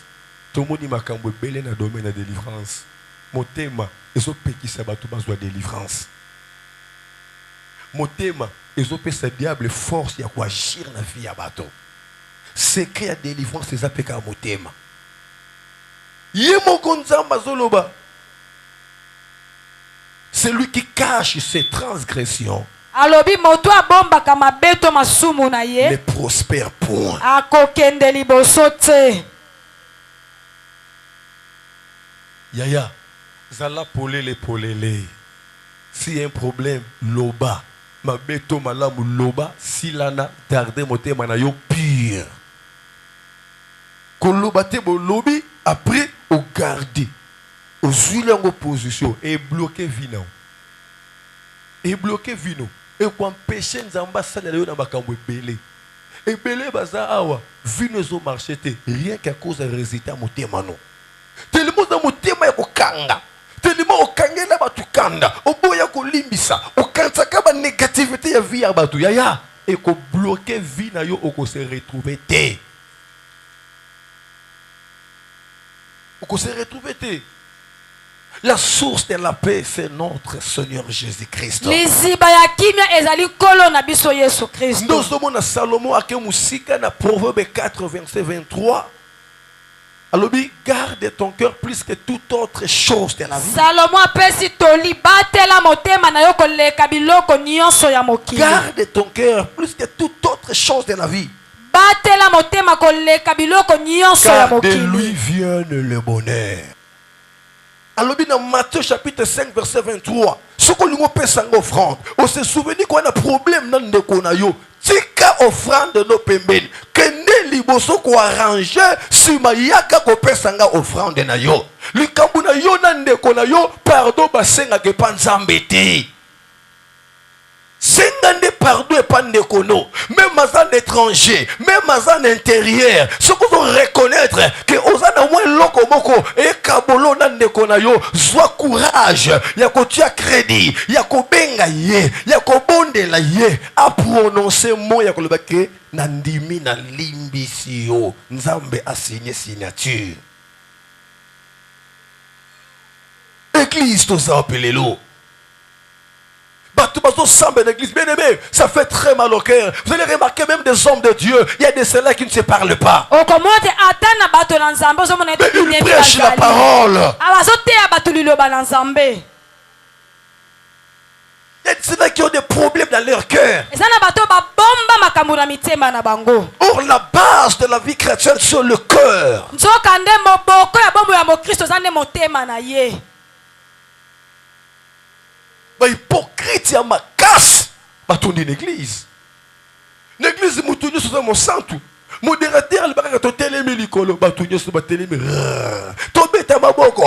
Tout le monde makambo belé na domaine de délivrance. Motema ezo pekisa bato bazwa délivrance. motema ezopesa diable force ya kuagir na vie ya bato. Secret ya délivrance ezapeka motema. Ye moko nzamba zoloba. Celui qui cache ses transgressions alobi moto abombaka mabeto masumu na ye ne prospère point. akokende liboso te. Yaya, zala polele polele. Si y a un problème, loba. Mabeto malamu loba, silana tarde motema na yo pire. Koloba te bo lobi, après au garder. Au suivre en opposition et bloquer vino. Et bloquer vino. Et pour empêcher nzamba sala yo na makambo ebele. Ebele baza awa, vino zo marché te, rien qu'à cause de résultat motema no. Tellement na motema ya kokanga. Tellement okangela batu kanda, oboya ko limbisa, okansaka ba négativité ya vie ya batu yaya et ko bloquer vie na yo oko se retrouver te. Oko se retrouver te. La source de la paix, c'est notre Seigneur Jésus-Christ. Liziba ya kimia ezali kolo na biso Yesu Kristo. Nous sommes dans Salomon ake musika na Proverbe 4 verset 23. Alors, garde ton cœur plus que toute autre chose de la vie. Salomon apesi toli batela motema na yo koleka biloko nyonso ya mokili. Garde ton cœur plus que toute autre chose de la vie. Batela motema koleka biloko nyonso ya Car de lui mokili. vient le bonheur. Alors, dans Matthieu chapitre 5 verset 23, ce que nous faisons offrande, on se souvient qu'on a un problème dans le konayo. Tika offrande de nos pembeni. Kende liboso ko arranger sima yaka ko pesanga offrande na yo. Likambu na yo na ndeko na yo pardon basenga ke panzambe te. Sengande pardon et pas ndeko no. Même à un étranger, même à un intérieur, ce qu'on doit reconnaître que osana moins loko moko et kabolo na ndeko na yo, sois courage, yako tia crédit, yako benga ye, yako bonde la ye, a prononcer mot yako lebake na ndimi na limbisi yo, nzambe a signé signature. Église toza appelé l'eau. L'église, bien aimé, ça fait très mal au cœur. Vous allez remarquer même des hommes de Dieu, il y a des ceux-là qui ne se parlent pas. Mais ils prêchent la parole. Il y a ceux-là qui ont des problèmes dans leur cœur. Or, la base de la vie chrétienne, c'est le cœur. Hypocrite ya makasi batondi l'église. L'église mutunyo soza mo santu. Modérateur le baka to telemi likolo batunyo so batelemi. To beta maboko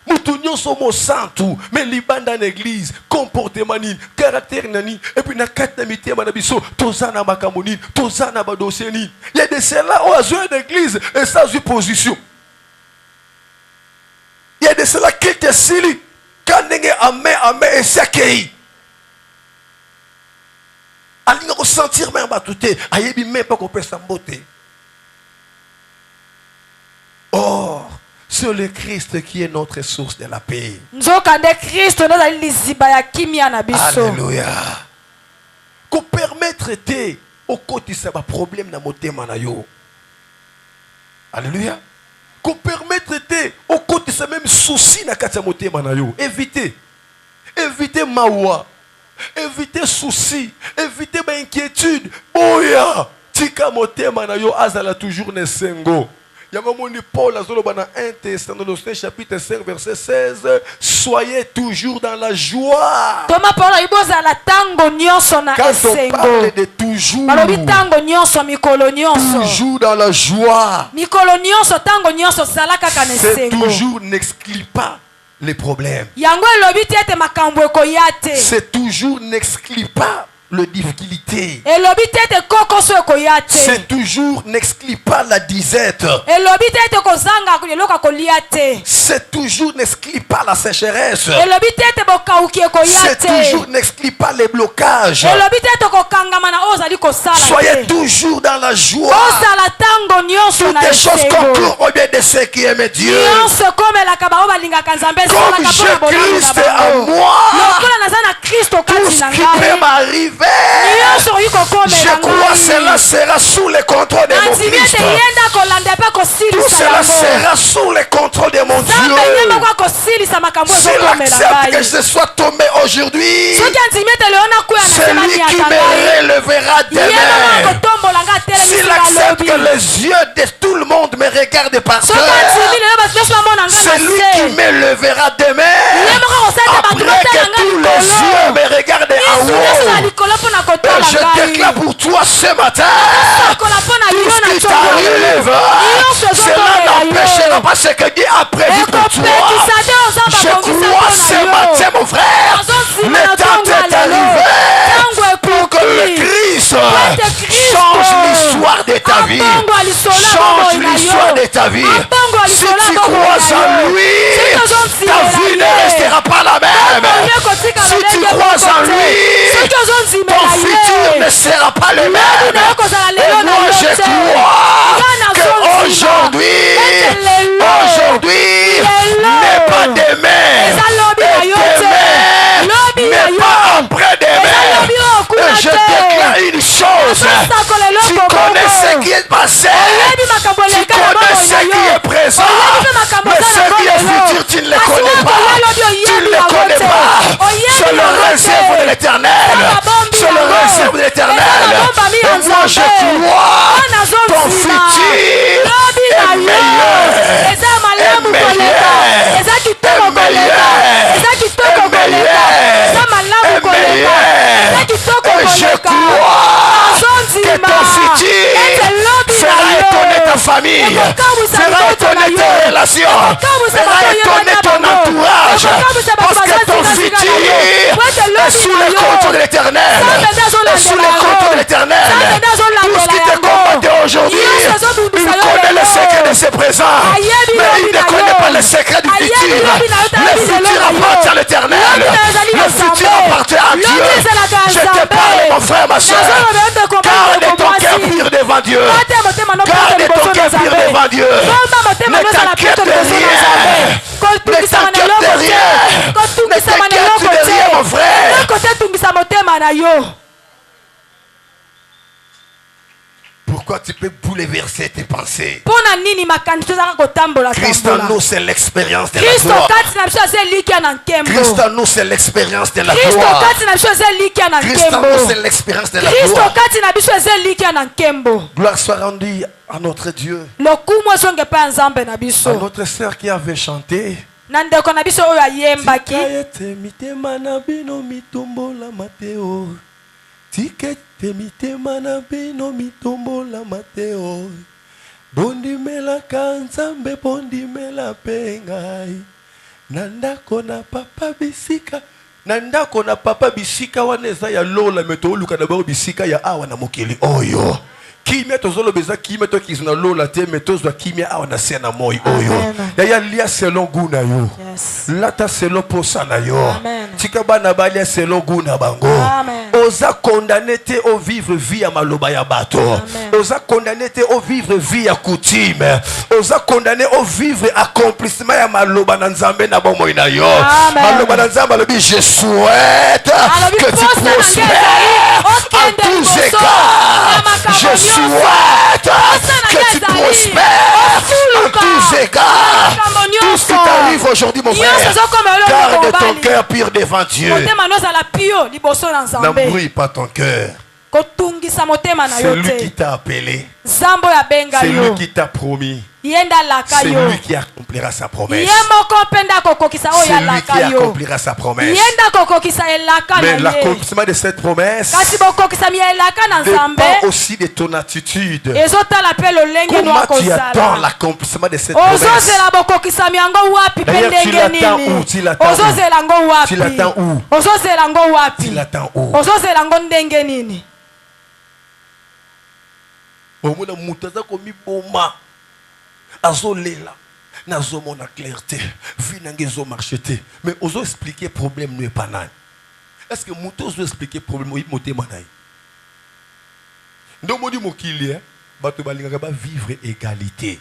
mutunyo so mo santu mais libanda l'église comportement ni caractère nani et puis na kata mitema na biso tozana makambo ni tozana ba dossier ni. Il y a des ceux-là au azou d'église et sans position. Il y a des ceux-là qui te sili. Quand amen et s'accueille. Alinga ko sentir même batouté, ayebi même pas ko pesa mbote. Or, c'est le Christ qui est notre source de la paix. Alléluia. Ko permettre te au côté ça va problème na motema na yo. Alléluia. Qu'on permettre au côté de ce même souci na kati ya motema na yo. Évitez mawa, évitez souci, évitez ma inquiétude. Oya, tika motema na yo azala toujours ne sengo. Yamamoni Paul azoloba na 1 Thessaloniciens chapitre 5 verset 16, soyez toujours dans la joie. Quand on parle de toujours, toujours dans la joie, c'est toujours n'exclut pas les problèmes. C'est toujours n'exclut pas le difficulté. C'est toujours n'exclut pas la disette. C'est toujours n'exclut pas la sécheresse. C'est toujours n'exclut pas les blocages. Soyez toujours dans la joie. Toutes les choses concourent au bien de ceux qui aiment Dieu. Comme j'ai Christ en moi, tout ce qui peut m'arriver, je crois que cela sera sous le contrôle de mon Christ. Tout cela sera sous le contrôle de mon Dieu. S'il accepte que je sois tombé aujourd'hui, c'est lui qui me relèvera demain. S'il accepte que les yeux de tout le monde me regardent par terre, c'est lui qui me lèvera demain. Après que tous les yeux me regardent en haut. Et je déclare pour toi ce matin, tout ce qui t'arrive, cela n'empêchera pas ce que Dieu a prévu pour toi. Je crois ce matin, mon frère, le temps est arrivé pour que le Christ change l'histoire de ta vie. Change l'histoire de ta vie. Si tu crois en lui, ta vie ne restera pas la même. Si tu crois en lui, ton futur ne sera pas le même. Et moi je crois qu'aujourd'hui n'est pas demain. Et demain n'est pas après-demain. Et je déclare une chose. Tu connais ce qui est passé. Tu connais ce qui est présent. Mais ce qui est futur, tu ne le connais pas. Tu ne le connais pas. C'est le réserve de l'éternel. C'est le réserve de l'éternel. Et moi je crois ton futur est meilleur. Est meilleur. Et je crois que ton futur fera étonner ta famille, fera étonner tes relations, fera étonner ton entourage, parce que ton futur est sous le contrôle de l'éternel. Est sous le contrôle de l'éternel. Tout ce qui te combattait aujourd'hui, il connaît le secret de ses présents, mais il ne connaît pas le secret du futur. Le futur appartient à l'éternel. Le futur appartient à Dieu. Je te parle, mon frère, ma soeur. Garde ton cœur pur devant Dieu. Garde ton cœur pur devant Dieu. Ne t'inquiète de rien. Ne t'inquiète de rien. Ne t'inquiète de rien, mon frère. Pourquoi tu peux bouleverser tes pensées? Christ en nous, c'est l'expérience de la gloire. Christ en nous, c'est l'expérience de la gloire. Christ en nous, c'est l'expérience de la gloire. Gloire soit rendue à notre Dieu. À notre sœur qui avait chanté. Tikete mitema na bino mitombola mateo. Bondimela kanzambe bondimela pengai. Nandako na papa bisika. Nandako na papa bisika waneza ya lola meto luka na baro bisika ya awa na mokili oyo. Kimia tozolo beza kimia to kizuna lola te metozwa kimia awa na sena moi oyo. Ya lia selon guna yo. Lata selon posa na yo. Tika bana balia selon guna bango. Oza condamné te au vivre vie à maloba ya bato. Oza condamné te au vivre vie à coutume. Oza condamné au vivre accomplissement ya maloba na nzambe na bomo ina yo. Maloba na nzambe lobi je souhaite que tu prospères en tous égards. Je souhaite que tu prospères en tous égards. Tout ce qui t'arrive aujourd'hui, mon frère, garde ton cœur pur devant Dieu. N'embrouille pas ton cœur. C'est lui qui t'a appelé. C'est lui qui t'a promis. C'est lui qui accomplira sa promesse. Celui qui accomplira sa promesse. Mais l'accomplissement de cette promesse dépend aussi de ton attitude. Comment tu attends l'accomplissement de cette promesse? D'ailleurs, tu l'attends où? Tu l'attends où? Tu l'attends où? Tu l'attends où? Omona mutaza komi boma azolela nazomona clarté vie nangezo marcheté mais ozo expliquer problème ne pas nan. Est-ce que muto ozo expliquer problème motema nayi? Ndomoni mokili bato balingaka ba vivre égalité.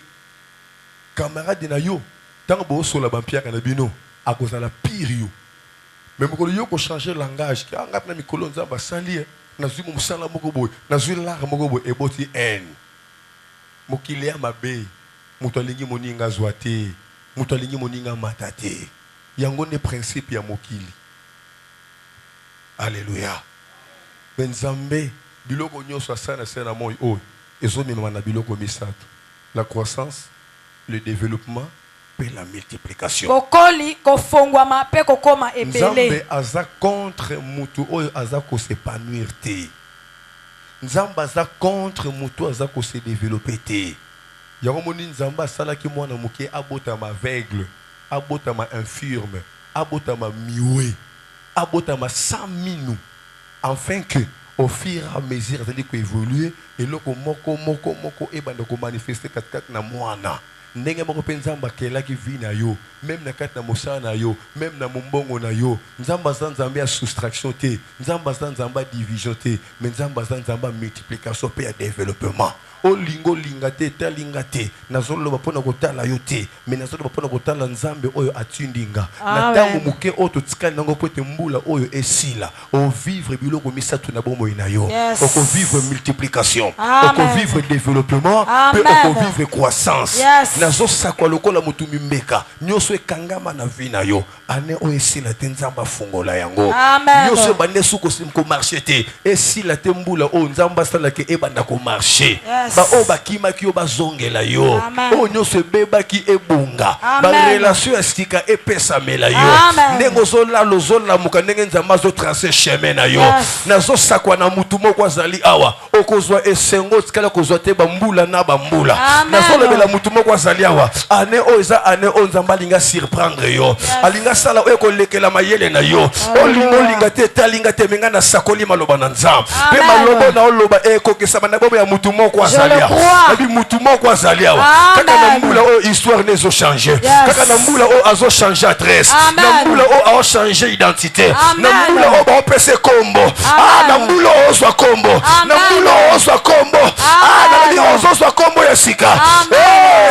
Camarade na yo tant bo sola ba piaka na bino akozala pire yo. Mais mokolo yo ko changer langage ka ngapna mikolo nzamba sali nazwi musala moko boy nazwi lara moko boy eboti en mokili ya mabe muto alingi moninga zwate muto alingi moninga matate yango ne principe ya mokili. Alléluia. Benzambe biloko nyonso asana sena moy oy ezomema na biloko misato: la croissance, le développement et la multiplication. Nzambe aza contre mutu oyo aza ko s'épanouir te. Nzambe aza contre mutu aza ko se développer te. Yango moni nzambe asalaki mwana moke abotama aveugle, abotama infirme, abotama miwe, abotama sans minou, afin que au fur et à mesure de l'évoluer et loko moko e banda ko manifester kat na mwana. Ndenge moko pe nzamba kelaki vi na yo, même na kati na mosala na yo, même na mombongo na yo. Nzamba za nzambe ya soustraction te, nzamba za nzamba division te, mais nzamba za nzamba multiplication pe ya développement. O lingo lingate ta lingate nazolo bapona kotala yo te, mais nazolo bapona kotala nzambe oyo atindinga na tango muke oto tikali nango pote mbula oyo esila o vivre biloko misatu na bomoi na yo. O vivre multiplication, o vivre développement, pe o vivre croissance. Nazo sakwa lokola mutumi mbeka nyoso ekangama na vi na yo ane o esila te nzamba fungola yango. Nyoso bande suko simko marché te esila te mbula o nzamba sala ke ebanda ko marché. Ba o bakima ki o bazongela yo o nyoso beba ki ebunga ba relation estika epesa mela yo ndengo zola lozola muka ndenge nzamba zo tracer chemin na yo nazo sakwa na mutu moko azali awa okozwa esengo tikala kozwa te bambula na bambula nazo lebela mutu moko azali awa ane o eza ane o nzamba linga surprendre yo alinga sala o ekolekela mayele na yo o lingo linga te talinga te menga na sakoli maloba na nzamba pe malobo na oloba ekokesa bana bobo ya mutu moko azali awa mutu moko azali awa kaka na mbula o histoire nezo changer kaka na mbula o azo changer adresse na mbula o a changer identité na mbula o ba pese kombo na mbula o zwa kombo na mbula o zwa kombo na li o zwa kombo ya sika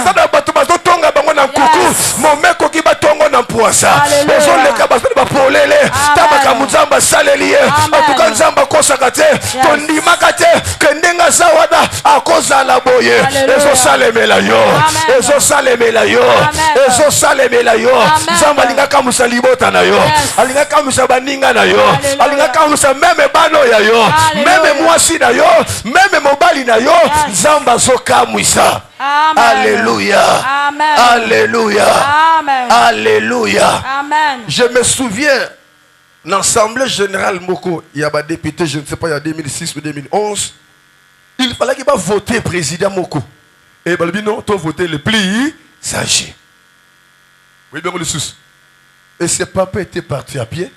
sana bato bazo tonga bango na kuku momeko ki batongo na poisa ozo leka bazo ba polele tabaka muzamba salelie atuka nzamba kosaka te tondimaka te kendenga zawada akozala boye ezo salemela yo ezo salemela yo ezo salemela yo nzamba linga kamusa libota na yo alinga kamusa baninga na yo alinga kamusa meme bano ya yo meme mwasi na yo meme mobali na yo nzamba zo kamwisa. Alléluia. Amen. Alléluia. Amen. Alléluia. Amen. Je me souviens, l'Assemblée générale Moko, il y a des députés, je ne sais pas, il y a 2006 ou 2011, il fallait qu'il va voter président Moko. Et bien, non, tu as voté le plus sage. Oui, bien, le sous. Et ce papa était parti à pied,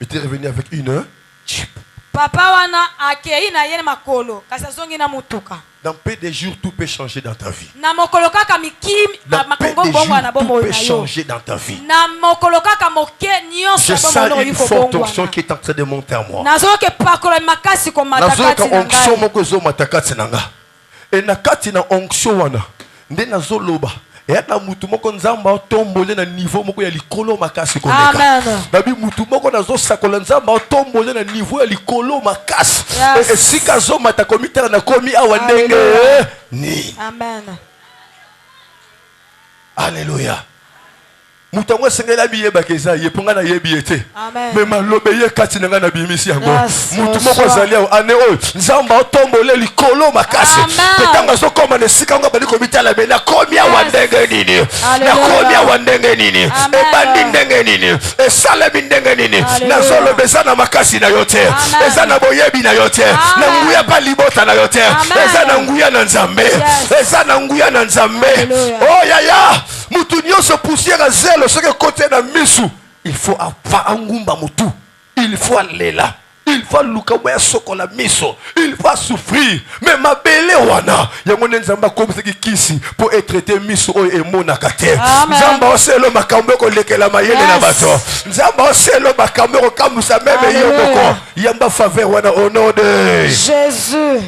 il était revenu avec une jeep. Papa wana akei na yene makolo kasazongi na mutuka. Dans peu de jours, tout peut changer dans ta vie. Na mokolo kaka mikim makombo bongo na bombo tout peut changer dans ta vie. Na mokolo kaka moke nyonso je sens une forte onction qui est en train de monter à moi. Nazoke pakolo makasi ko matakati na ngai. Onction moko zo matakati na nga. Et na kati na onction wana nde nazoloba. Et na mutu moko nzamba tombole na niveau moko ya likolo makasi koleka. Amen. Babi mutu moko nazo sakola nzamba tombole na niveau ya likolo makasi. Et sika zo mata komita na komi awa ndenge ni. Amen. Alléluia. Mutango sengela biye bakeza ye ponga na ye biete. Amen. Mais malobe ye kati nga na bimisi yango. Yes, Mutu yes, moko yes. zali o ane o nzamba otombole likolo makasi. Petanga so koma ne sikanga bali komitala bena komia wandenge nini. Na komia wandenge nini. E bandi ndenge nini. E sale bindenge nini. Na solo besana makasi na yote. Ezana boyebi na yote. Na nguya pa libota na yote. Ezana nguya na nzambe. Ezana nguya na nzambe. Oh yaya. Mutu nyonso poussière zelo ce que côté na misu. Il faut avoir angumba mutu. Il faut lela. Il faut luka sokola miso. Il faut souffrir. Mais ma belle wana. Yango nzamba comme ce qui kisi pour être traité miso o e mona kate. Nzamba oselo makambo ko lekela mayele na bato. Nzamba oselo makambo ko kamusa meme yoboko. Yamba faveur wana au nom de Jésus.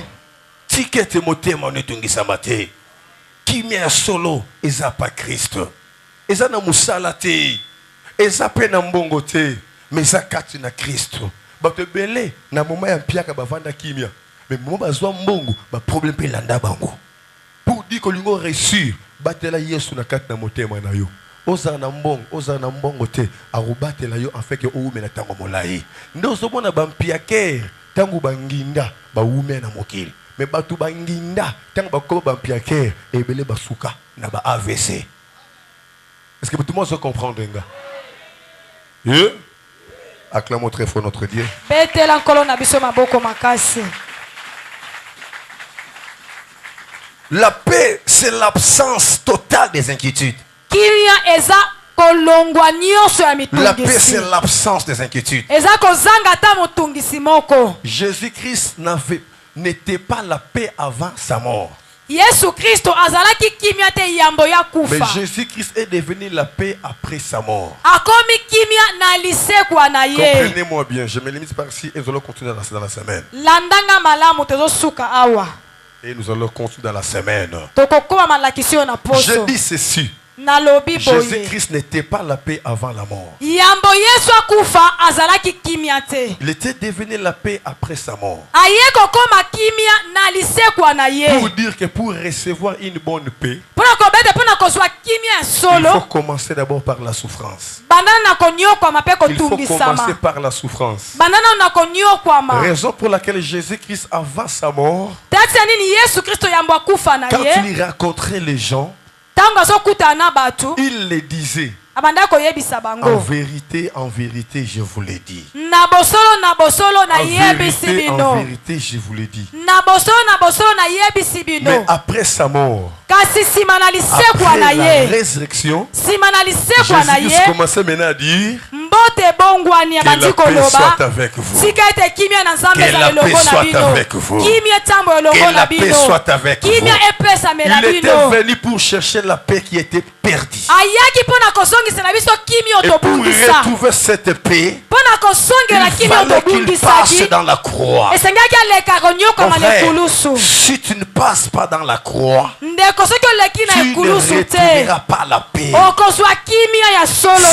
Tikete motema netungisa mate. Kimia solo eza pa Kristo. Eza na musala te. Eza pe na mbongo te. Mais eza kati na Kristo. Bato belé na moment ya piaka bavanda kimia. Mais moment bazwa mbongo ba problème pe landa bango. Pour dire que lingo réussir, batela Yesu na kati na motema na yo. Oza na mbongo te, arubatela yo en fait que oume na tango molai. Ndo somona ba mpiake tango banginda ba oume na mokili. Mais bato banginda tango bakoba ba mpiake ebele basuka na ba AVC. Est-ce que tout le monde se comprend denga? Acclamons très fort notre Dieu. La paix, c'est l'absence totale des inquiétudes. La paix, c'est l'absence des inquiétudes. Jésus-Christ n'était pas la paix avant sa mort. Mais Jésus-Christ est devenu la paix après sa mort. Comprenez-moi bien, je me limite par ici et nous allons continuer dans la semaine. Et nous allons continuer dans la semaine. Je dis ceci. Jésus-Christ n'était pas la paix avant la mort. Il était devenu la paix après sa mort. Pour dire que pour recevoir une bonne paix, il faut commencer d'abord par la souffrance. Il faut commencer par la souffrance. Raison pour laquelle Jésus-Christ avant sa mort, quand il rencontrait les gens, il les disait. En vérité, je vous l'ai dit. En vérité, je vous l'ai dit. Mais après sa mort, après la résurrection, Jésus-Christ commençait maintenant à dire que la paix soit avec vous. Que la paix soit avec vous. Que la paix soit avec vous. Il était venu pour chercher la paix qui était perdue. Et pour retrouver cette paix, il fallait qu'il passe dans la croix. Mon frère, si tu ne passes pas dans la croix, tu ne retrouveras pas la paix.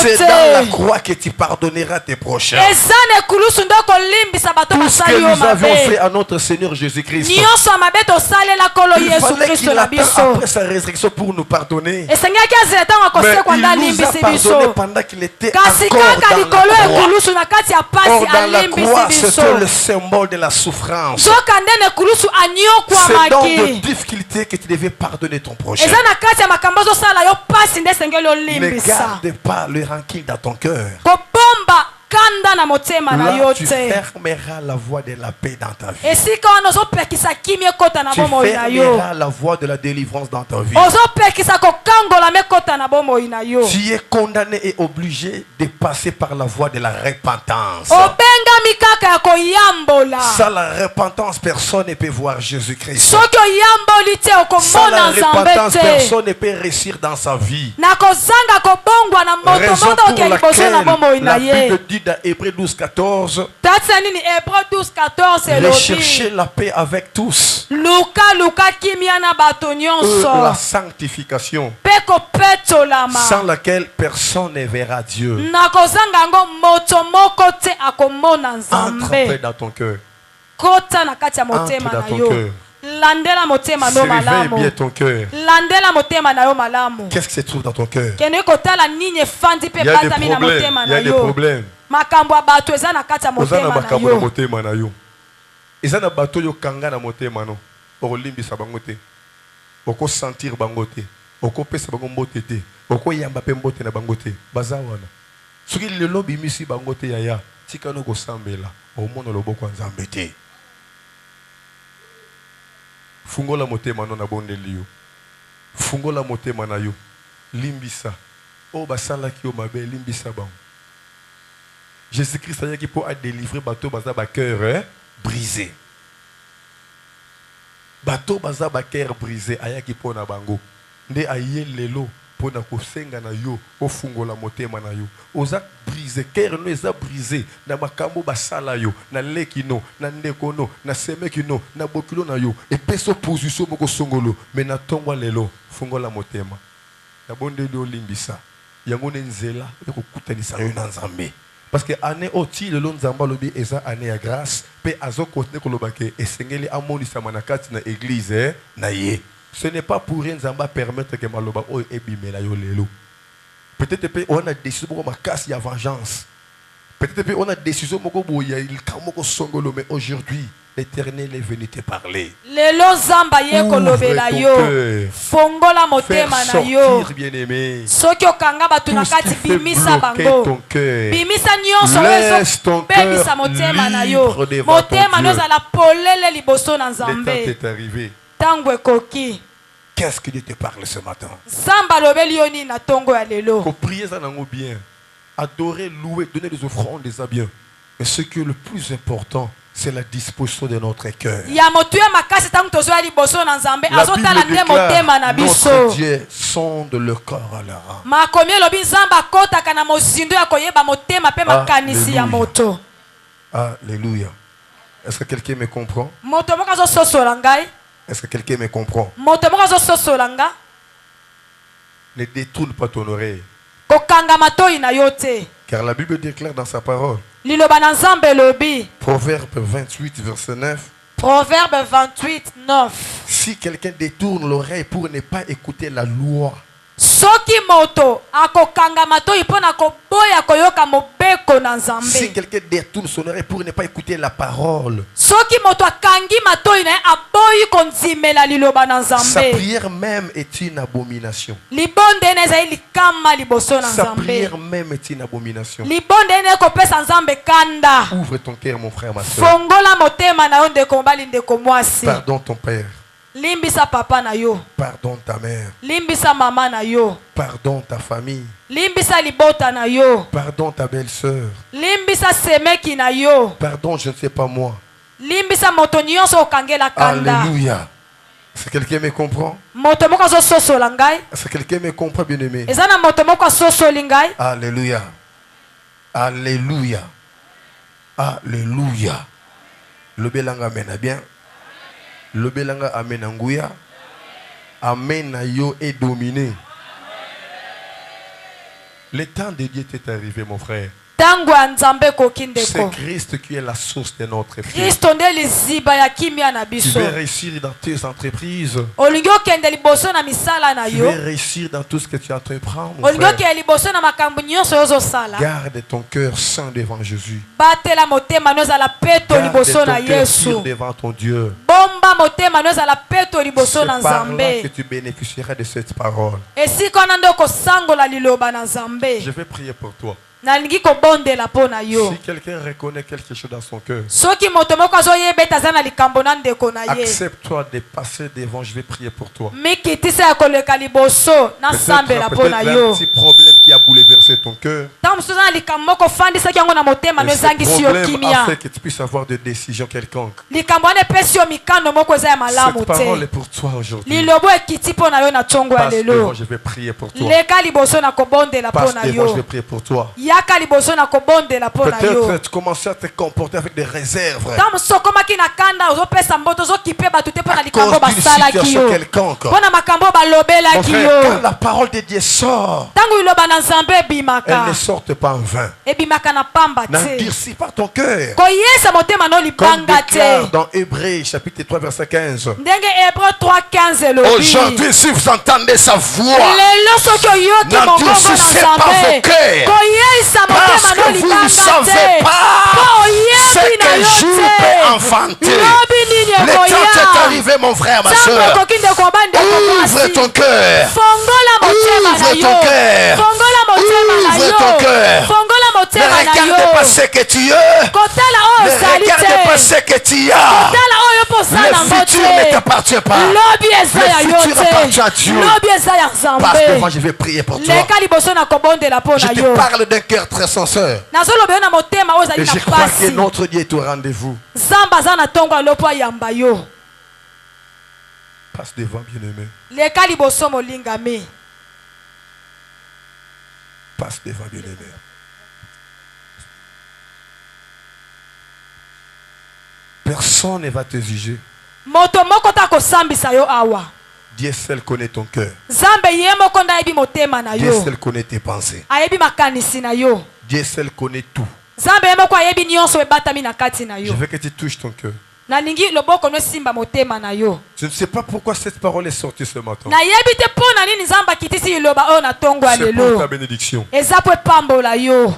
C'est dans la croix que tu pardonneras tes prochains. Tout ce que nous avions fait à notre Seigneur Jésus-Christ, il fallait qu'il attende après sa résurrection pour nous pardonner. Mais il nous a pardonné pendant qu'il était encore dans la croix. Or dans la croix, c'était le symbole de la souffrance. C'est dans de difficultés que tu devais pardonner ton prochain. Ne garde pas le rancune dans ton cœur. Là, tu fermeras la voie de la paix dans ta vie. Tu fermeras la voie de la délivrance dans ta vie. Tu es condamné et obligé de passer par la voie de la repentance. Sans la repentance, personne ne peut voir Jésus-Christ. Sans la repentance, personne ne peut réussir dans sa vie. Raison pour laquelle la Bible dit dans Hébreux 12:14, recherchez la paix avec tous. La sanctification, sans laquelle personne ne verra Dieu. Entre paix dans ton cœur. Entre dans ton cœur. landela motema no Surveille malamu bien ton cœur. landela motema na yo malamu Qu'est-ce qui se trouve dans ton cœur? kende kotala nini efandi pe Il y a des batami na problèmes. motema Il y na a des yo problèmes. makambo ya bato eza na kati ya Oza na motema na makambo na yo motema na yo. Eza na bato yo kanga na motema no. Okolimbisa bango te. Oko sentir bango te. Oko pesa bango mbote te. Oko yamba pe mbote na bango te. Baza wana. Soki lelo bimisi bango te yaya. Tika no kosambela. Omona loboko nzambe te. Fungola motema no na bondeli yo. Fungola motema na yo. Limbisa. O basala ki o mabe limbisa bango. Jésus-Christ a dit pour délivrer bateau baza ba cœur brisé. Bateau baza ba cœur brisé aya ki pona bango. Nde aye lelo pona kosenga na yo o fungola motema na yo. Oza brisé cœur no eza brisé na makambo basala yo na leki no na ndeko no na semeki no na bokilo na yo et peso position moko songolo mais na tongwa lelo fungola motema. Na bonde do limbisa. Yango nzela ko kutanisa yo na nzambe. Parce que année oti le nzamba lobi eza année ya grâce pe azo continuer koloba ke esengeli amonisa manakati na église na ye. Ce n'est pas pour rien nzamba permettre que maloba o ebimela yo lelo. Peut-être pe on a décision moko makasi ya vengeance. Peut-être pe on a décision moko boya il kamoko songolo mais aujourd'hui l'Éternel est venu te parler. lelo zamba ye kolobela yo fongola motema na yo bien-aimé. soki okanga bato na kati bimisa bango bimisa nyonso oyo ezobebisa motema na yo motema no ezala polele liboso na nzambe Ntango ekoki. Qu'est-ce que Dieu te parle ce matin? Zamba alobeli yo nini na ntongo ya lelo? Faut prier ça nango bien, adorer, louer, donner des offrandes, des bien. Mais ce qui est le plus important, c'est la disposition de notre cœur. Ya motu ya makasi tangu tozoya liboso na nzambe azotala nde motema na biso. Notre Dieu sonde le corps à leur âme. Makomi elobi nzamba akotaka na mozindo ya koyeba motema pe makanisi ya moto. Alléluia. Est-ce que quelqu'un me comprend? Moto moko azososola ngai. Est-ce que quelqu'un me comprend? Moto moko azososola nga. Ne détourne pas ton oreille. Kokanga matoi na yo te. Car la Bible déclare dans sa parole. Liloba na nzambe lobi. Proverbe 28 verset 9. Proverbe 28 9. Si quelqu'un détourne l'oreille pour ne pas écouter la loi. Soki moto akokanga matoi pona koboya koyoka mobeko na nzambe. Si quelqu'un détourne son oreille pour ne pas écouter la parole. Soki moto akangi matoi na aboyi konzimela liloba na nzambe. Sa prière même est une abomination. Libonde na ezali likama liboso na Sa nzambe. prière même est une abomination. Libonde na kopesa nzambe kanda. Ouvre ton cœur mon frère ma soeur. Fongola motema na yo ndeko mbali ndeko mwasi. Pardonne ton père. Limbisa papa na yo. Pardonne ta mère. Limbisa mama na yo. Pardonne ta famille. Limbisa libota na yo. Pardonne ta belle-sœur. Limbisa semeki na yo. Pardonne je ne sais pas moi. Limbisa moto nyonso okangela kanda. Alléluia. Est-ce que quelqu'un me comprend? Moto moko azososola ngai. Est-ce que quelqu'un me comprend bien-aimé? Eza na moto moko asosoli ngai. Alléluia. Alléluia. Alléluia. Le belanga mena bien. Le belanga amen anguya. Amen na yo est dominé. Le temps de Dieu t'est arrivé mon frère. Tango ya nzambe koki C'est ndeko. Christ qui est la source de notre vie. Kristo nde liziba ya kimia na Tu biso. veux réussir dans tes entreprises. Olingi okende liboso na misala na Tu yo. veux réussir dans tout ce que tu entreprends mon Olingi frère. okende liboso na makambo nyonso ozosala. Garde ton cœur saint devant Jésus. Batela motema no ezala peto Garde liboso ton na cœur Yesu. pur devant ton Dieu. Bomba motema no ezala peto liboso C'est na par là nzambe. que tu bénéficieras de cette parole. Esika na nde okosangola liloba na nzambe. Je vais prier pour toi. Nalingi kobondela mpo na yo. Si quelqu'un reconnaît quelque chose dans son cœur, Soki moto moko azoyeba ete aza na likambo na ndeko na ye. accepte-toi de passer devant, je vais prier pour toi. Mikitisa ya koleka liboso nasambela mpo na Peut-être un yo. petit problème qui a bouleversé ton cœur. Ntango mosusu aza na likambo moko ofandisaki yango na motema no Et ce ezangisi yo problème a kimia. fait que tu puisses avoir des décisions quelconques. Likambo wana epesi yo mikando moko eza ya malamu Cette parole est te. pour toi aujourd'hui. Lilobo ekiti mpo na yo na ntongo ya Passe devant, lelo. je vais prier pour toi. Leka liboso na kobondela mpo Passe na devant, je vais yo. prier pour toi. Yaka liboso na kobondela pona yo. Peut-être tu commençais à te comporter avec des réserves. Tam sokomaki na kanda ozopesa mboto ozokipe bato te pona À likambo cause d'une basalaki situation yo. quelconque. Pona makambo Mon balobelaki frère, yo. quand la parole de Dieu sort, Tango iloba na Nzambe elle ebimaka. ne sort pas en vain. Ebimaka na pamba te. N'endurcis pas ton cœur. Koyesa motema no Comme libanga déclare te. dans Hébreux chapitre 3 verset 15. Ndenge Hébreu 3:15 elobi. Aujourd'hui, si vous entendez sa voix, Lelo soki oyoki mongongo na n'endurcissez pas vos Nzambe. cœurs. Koyesa Parce motema no que vous ne libanga savez te. pas Po ce oyebi na qu'un yo jour te. peut enfanter. Lobi nini Le temps est ekoya. arrivé, mon frère, ma Nzambe soeur. okoki ndeko bande Ouvre ton cœur. fongola motema na Ouvre yo. ton cœur. Fongola motema na Ouvre yo. ton cœur. Fongola Ne motema na regarde pas yo. ce que tu es. Kotala Ne oyo ozali regarde pas te. ce que tu as. Kotala oyo mpo osala Le yango futur ne te. t'appartient pas. Lobi eza ya Le yo futur appartient à te. Dieu. Lobi eza ya Parce que moi, Nzambe. je vais prier pour toi. Leka liboso na kobondela mpo Je na te yo. parle d'un cœur très sincère. Nazoloba yo na motema oyo ozali Et na je crois que pasi. notre Dieu est au rendez-vous. Nzambe aza na ntongo alopo ayamba yo. Passe devant, bien-aimé. Leka liboso molingami. Passe devant, bien-aimé. Personne ne va te juger. Moto moko ta kosambisa yo awa. Dieu seul connaît ton cœur. Nzambe ye moko nde ayebi motema na Dieu yo. seul connaît tes pensées. Ayebi makanisi na yo. Dieu seul connaît tout. Nzambe ye moko ayebi nyonso ebatami na kati na Je yo. veux que tu touches ton cœur. Nalingi loboko no simba motema na yo. Je ne sais pas pourquoi cette parole est sortie ce matin. Nayebi te pona nini Nzambe akitisi liloba oyo na ntongo ya C'est pour ta lelo. bénédiction. Eza po epambola yo.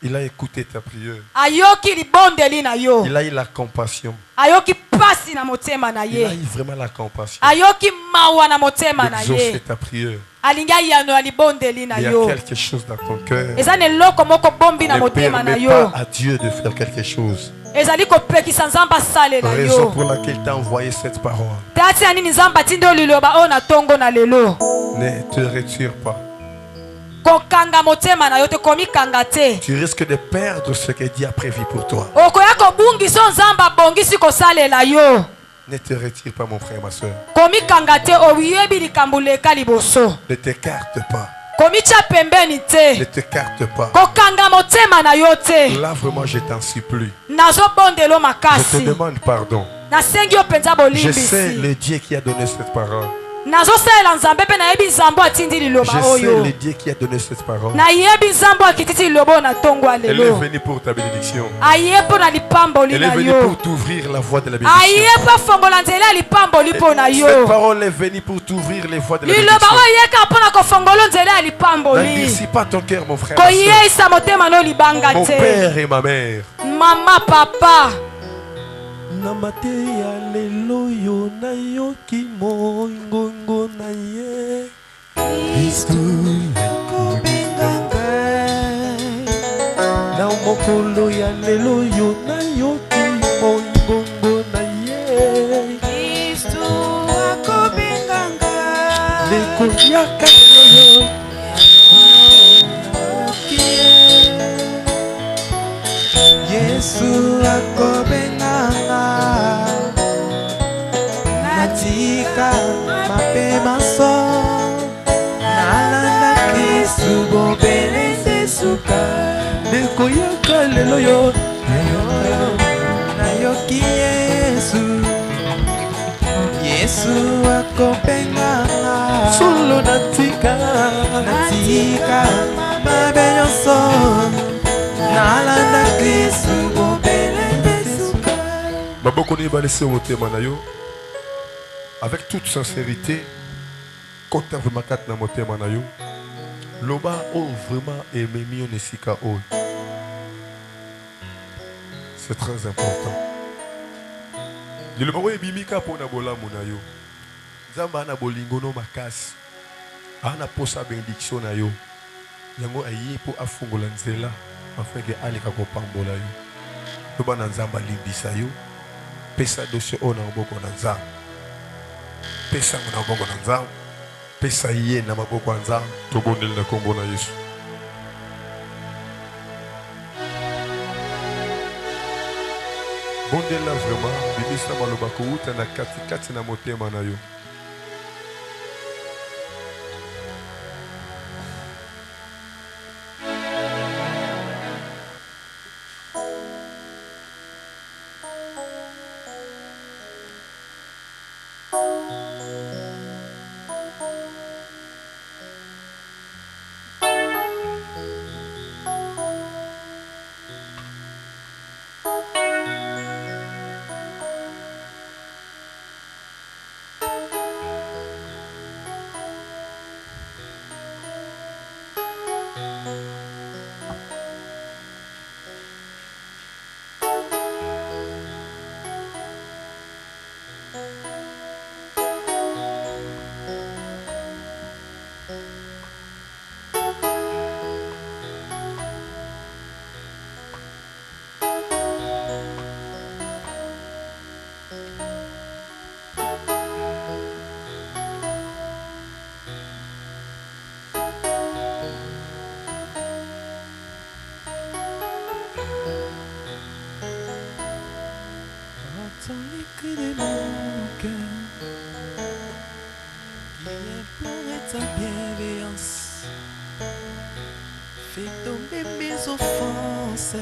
Il a écouté ta prière. Ayoki libondeli na yo. Il a eu la compassion. Ayoki pasi na motema na Il a ye. eu vraiment la compassion. Ayoki mawa na motema na D'exaucer ye. ta prière. Alingi ayano ya libondeli na Il y a yo. quelque chose dans ton cœur. Eza na eloko moko bombi na Ne motema na permets yo. pas à Dieu de faire quelque chose. Ezali kopekisa Nzambe asalela Raison yo. pour laquelle il t'a envoyé cette parole. Tati ya nini Nzambe atindi oyo liloba oyo na ntongo na lelo. Ne te retire pas. Kokanga motema na yo te komikanga te. Tu risques de perdre ce que Dieu a prévu pour toi. Okoya kobungisa oyo Nzambe abongisi kosalela yo. Ne te retire pas, mon frère, ma soeur. Komikanga te oyebi likambo leka liboso. Ne t'écarte pas. Komitya pembeni Ne te. t'écarte pas. Kokanga motema na yo te. Là, vraiment, je t'en supplie. Nazobondelo Je te makasi. demande pardon. Nasengi yo penza Je sais bolimbisi. le Dieu qui a donné cette parole. Nazosalela Nzambe mpe nayebi Nzambe atindi liloba Je sais oyo. le Dieu qui a donné cette parole. Nayebi Nzambe akitisi liloba oyo na ntongo ya Elle est lelo. venue pour ta bénédiction. Aye mpo na lipamboli Elle est na venue yo. pour t'ouvrir la voie de la bénédiction. Aye mpo afongola nzela ya lipamboli mpo na Cette yo. parole est venue pour t'ouvrir les voies de la Liloba bénédiction. oyo eyeka mpo na kofongola nzela ya lipamboli. N'endurcis pas ton cœur, mon frère. ma sœur. Koyeisa motema no libanga Mon te. père et ma mère. Mama papa. Namate ya lelo yo na yoki mongongo na ye Kristu ekobenganga na mokolo ya lelo yo na yoki mongongo na ye Kristu akobenganga. nekoyaka yo Yesu akobenganga natika mapema so nalanda Kristu bobeleze suka nekoyaka lelo yo nayoki Yesu akobenganga solo natika mabe nyonso nalanda Kristu bobeleze suka Maboko ni balese motema na yo. Avec toute sincérité, kota vraiment kat na motema na yo. Loba o vraiment aimé mio nesika o. C'est très important. Liloba we bimika pona bolamu na yo. Nzamba na bolingo no makasi. Ana posa bénédiction na yo. Yango aye po afungola nzela afin que aleka kopambola yo. Loba na nzamba limbisa yo. Pesa dossier on a beaucoup na nzamba. Pesa na maboko na nzamba. Pesa ye na maboko na nzamba. Tobondeli na kombo na Yesu. Bondela vraiment bimisa maloba kouta na kati na motema na yo. cœur qui implorait ta bienveillance. Fais tomber mes offenses.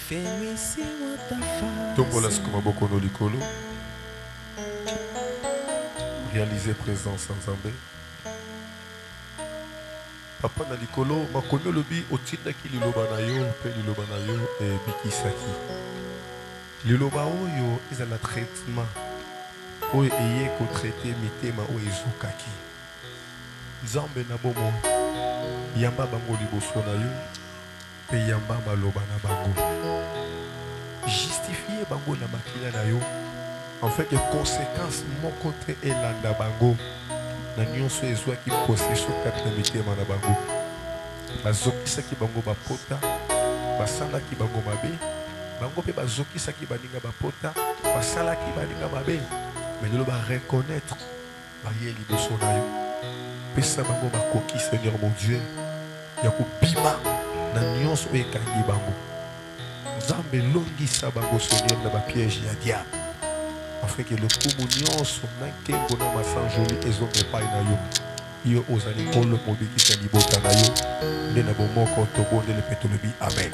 Fais-lui moi ta face. Tombola sikoma boko no likolo. Réaliser présence en Zambé. Papa na likolo makomi lobi otindaki liloba na yo pe liloba na yo bikisaki. Liloba oyo ezala traitement oyo eye ko traiter mitema oyo ezokaki. Nzambe na bomo yamba bango liboso na yo pe yamba maloba na bango. Justifier bango na makila na yo en fait que conséquence mon côté elanda bango na nyonso ezwaki possession kati na mitema na bango. Bazokisaki bango bapota basalaki bango mabe bango pe bazokisaki baninga bapota basalaki baninga mabe mais lelo ba reconnaître baye liboso na yo pesa bango bakoki Seigneur mon Dieu ya kobima na nyonso oyo ekangi bango. Nzambe longisa bango Seigneur na bapiège ya diable afin que le kumu nyonso na nkengo na masanjoli ezonga epai na yo yo ozali nkolo mobikisa libota na yo nde na bomoko tobondele mpe tolobi amen.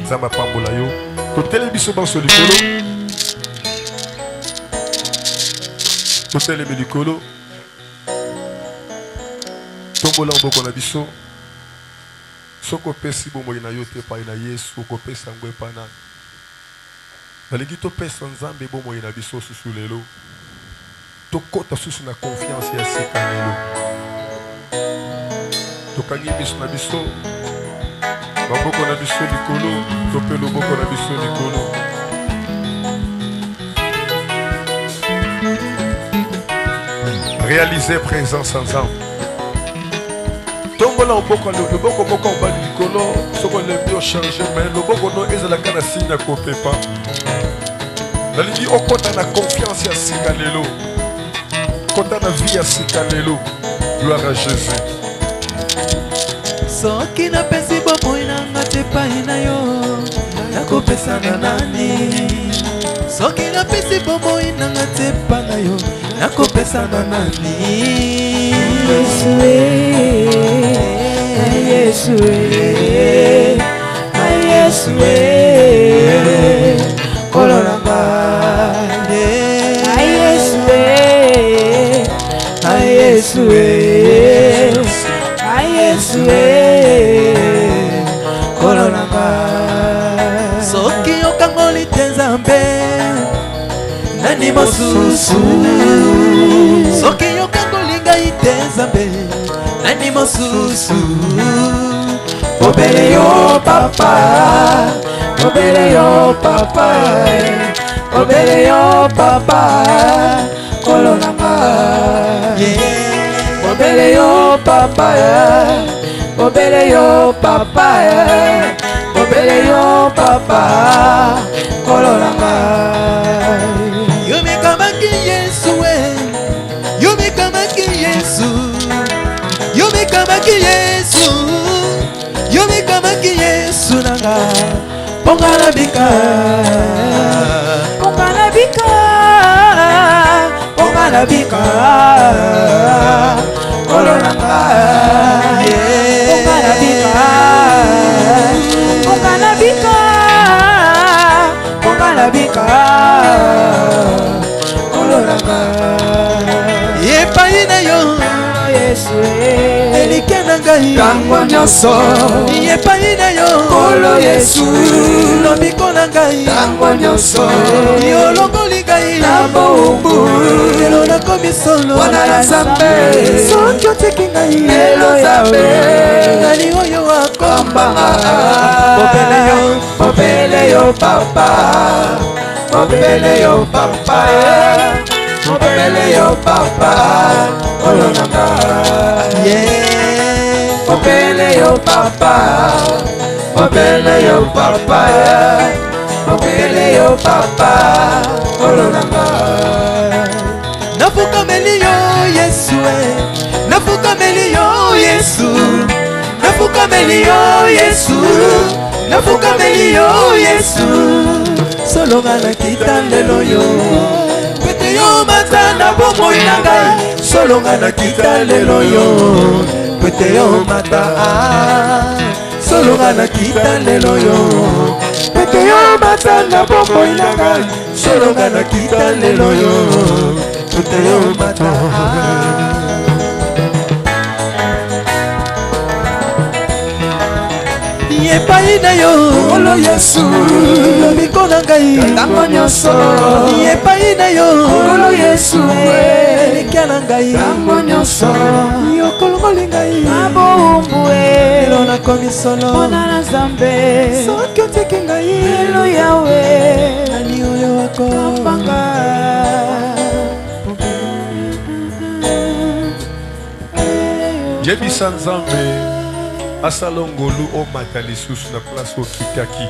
Nzambe apambola yo totele biso banso likolo totelemi likolo tombola moboko na biso soki opesi bomoi na yo te epai na Yesu okopesa yango epai nani. Nalingi topesa Nzambe bomoi na biso susu lelo tokota susu na confiance ya sika lelo tokangi biso na biso maboko na biso likolo tope loboko na biso likolo. Réaliser présence ensemble. Tombola maboko loboko moko obali likolo soko lembi ochange mais loboko no ezalaka na signe ya kopepa. Nalingi okota na confiance ya sika lelo kota na vie ya sika lelo. Gloire à Jésus. Soki napesi bomoi nanga te epai na yo nakopesa na nani. Soki napesi bomoi nanga te epai na yo nakopesa na nani. Yesu koloranga Yesu koloranga. Soki okangoli te Nzambe nani mosusu. Soki okangoli ngai te Nzambe nani mosusu. Obele yo papa, obele yo papa, obele yo papa, kolonanga. Obele yo papa, obele yo papa, obele yo papa, kolonanga. Yo me kamaki Yesu yo me kamaki Yesu, yo me kamaki Yesu, yo me kamaki Yesu nanga. Pongana bika, Pongana bika, pongana bika, kolonanga. Pongana bika, pongana bika, pongana bika, kolonanga. Yepai na yo Yesu elike na ngai tango nyonso. Yepai na yo Kolo Yesu lobiko na ngai tango nyonso. yo longoli ngai na bombu lelo nakomi solo wana na Nzambe. soki oteki ngai Lelo Nzambe nani oyo akombanga. Obele yo papa, obele yo papa, obele yo papa, kolonanga. Obele yo papa, obele yo papa, obele yo papa, kolonanga. Nafukameli yo Yesu, nafukameli yo Yesu, nafukameli yo Yesu, nafukameli yo Yesu. Solonga na kita lelo yo yo mata na bomoi na ngai solonga na kita lelo yo pete yo mata solonga na kita lelo yo pete yo mata na bomoi na ngai solonga na kita lelo yo pete yo mata Yepai na yo olo Yesu lobiko na ngai tango nyonso Yepai na yo olo Yesu likia na ngai tango nyonso yokolongoli ngai mabombu elo nakomi solo mpona na Nzambe soki otiki ngai elo yawe nani oyo akopanga Yebisa Nzambe asalongolu o matali susu na place o kitaki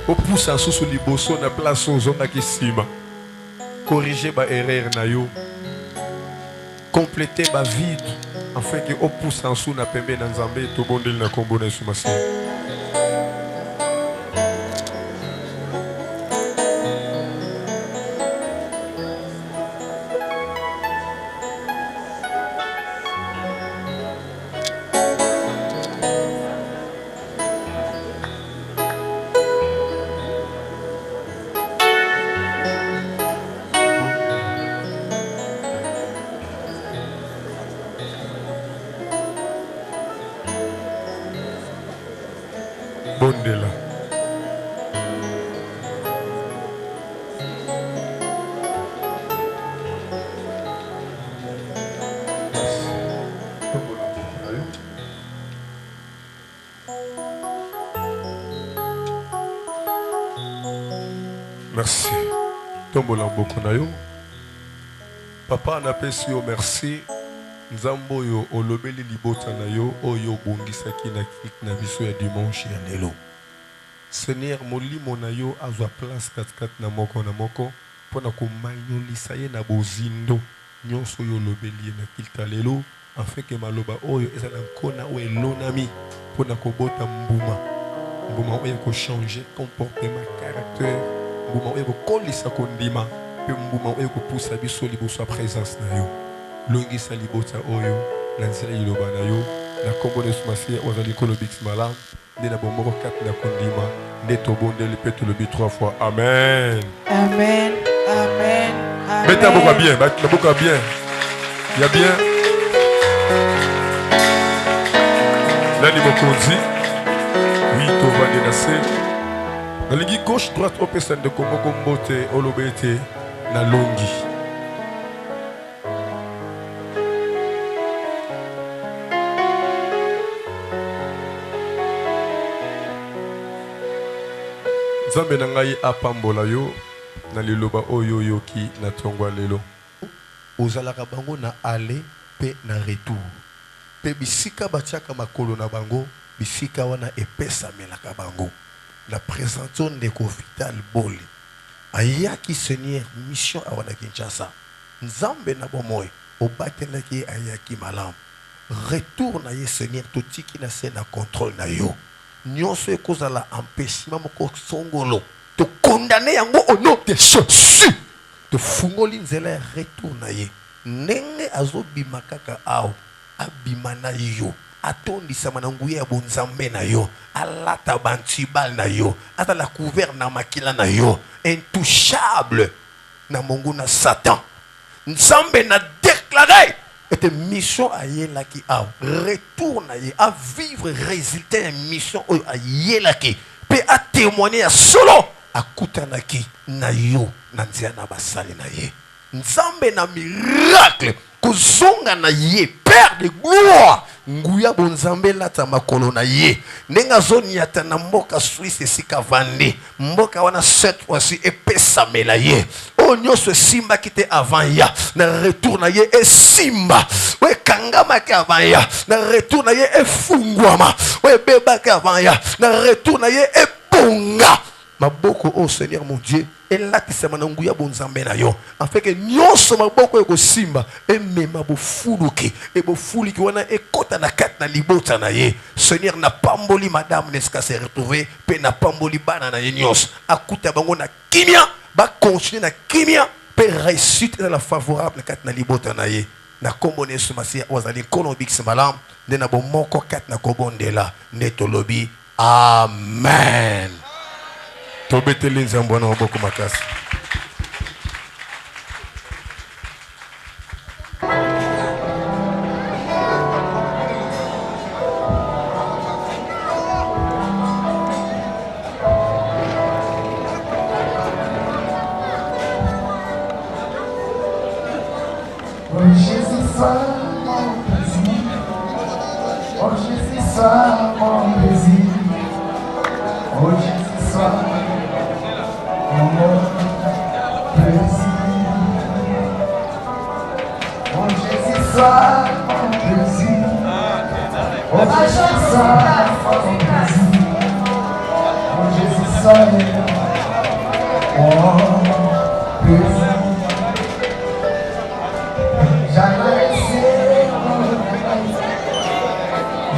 o poussa susu liboso na place o zonga kisima corriger ba erreur na yo compléter ba vide afin que o poussa susu na pembe na Nzambe to bondeli na kombo na sumasi Bondela. Merci. Tombola mboko na yo. Papa anapesi yo merci. Nzambo yo olobeli libota na yo oyo bongisaki na kik na biso ya dimanche ya lelo. Seigneur molimo na yo azwa place kat na moko pona komanyolisa ye na bozindo nyonso yo olobeli na kilta lelo afin que maloba oyo ezala nkona o elonami pona kobota mbuma oyo ko changer comportement caractère mbuma oyo ko kolisa kondima pe mbuma oyo ko poussa biso liboso présence na yo. Longisa libota oyo na nzela yiloba na yo na kombo de sumasi ozali kolobix malam nde na bomoko 4 na kondima nde tobondeli pe tolobi 3 fois amen amen amen amen beta boka bien ya bien nani mokonzi oui tovande na se nalingi gauche droite opesa ndeko moko mbote olobe ete na longi Nzambe na ngai apambola yo na liloba oyo yoki na tongwa lelo ozalaka bango na aller pe na retour pe bisika batiaka makolo na bango bisika wana epesamelaka bango na présento ndeko Vital Bole ayaki Seigneur mission awana Kinshasa Nzambe na bomoi obatelaki ayaki malamu retour na ye Seigneur totiki na se na contrôle na yo nyonso ekozala empêchement moko songolo to condamner yango au nom de Jésus to fungoli nzela ya retour na ye ndenge azobima kaka awo abima na yo atondisama na nguya ya bonzambe na yo alata bantibal na yo atala couvert na makila na yo intouchable na mongo na Satan Nzambe na déclaré et mission à yelaki a retourne à vivre résultat de mission à yelaki pe a témoigner à solo à kutanaki na yo na nzia na basali na ye Nzambe na miracle kozonga na ye père de gloire nguya bonzambe lata makolo na ye nenga zoni yata na mboka Suisse sika vande mboka wana cette fois-ci epesa mela ye o nyonso simba kite avant ya na retour na ye e simba we kangama ke avant ya na retour na ye e fungwama we beba ke avant ya na retour na ye e ponga maboko oh Seigneur mon Dieu elatisama na nguya bonzambe na yo afin que nyonso maboko eko simba emema bofuluki e bofuliki wana ekota na kat na libota na ye Seigneur na pamboli madame neska se retrouver pe na pamboli bana na ye nyonso akuta bango na kimia ba continuer na kimia Père réussite dans la favorable kat na libota na ye. Na kombone sumasi ozali kolobik semalam de na bomoko kat na kobondela netolobi. Amen. Tobeteli nzambo na oboko makasi.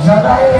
J'adore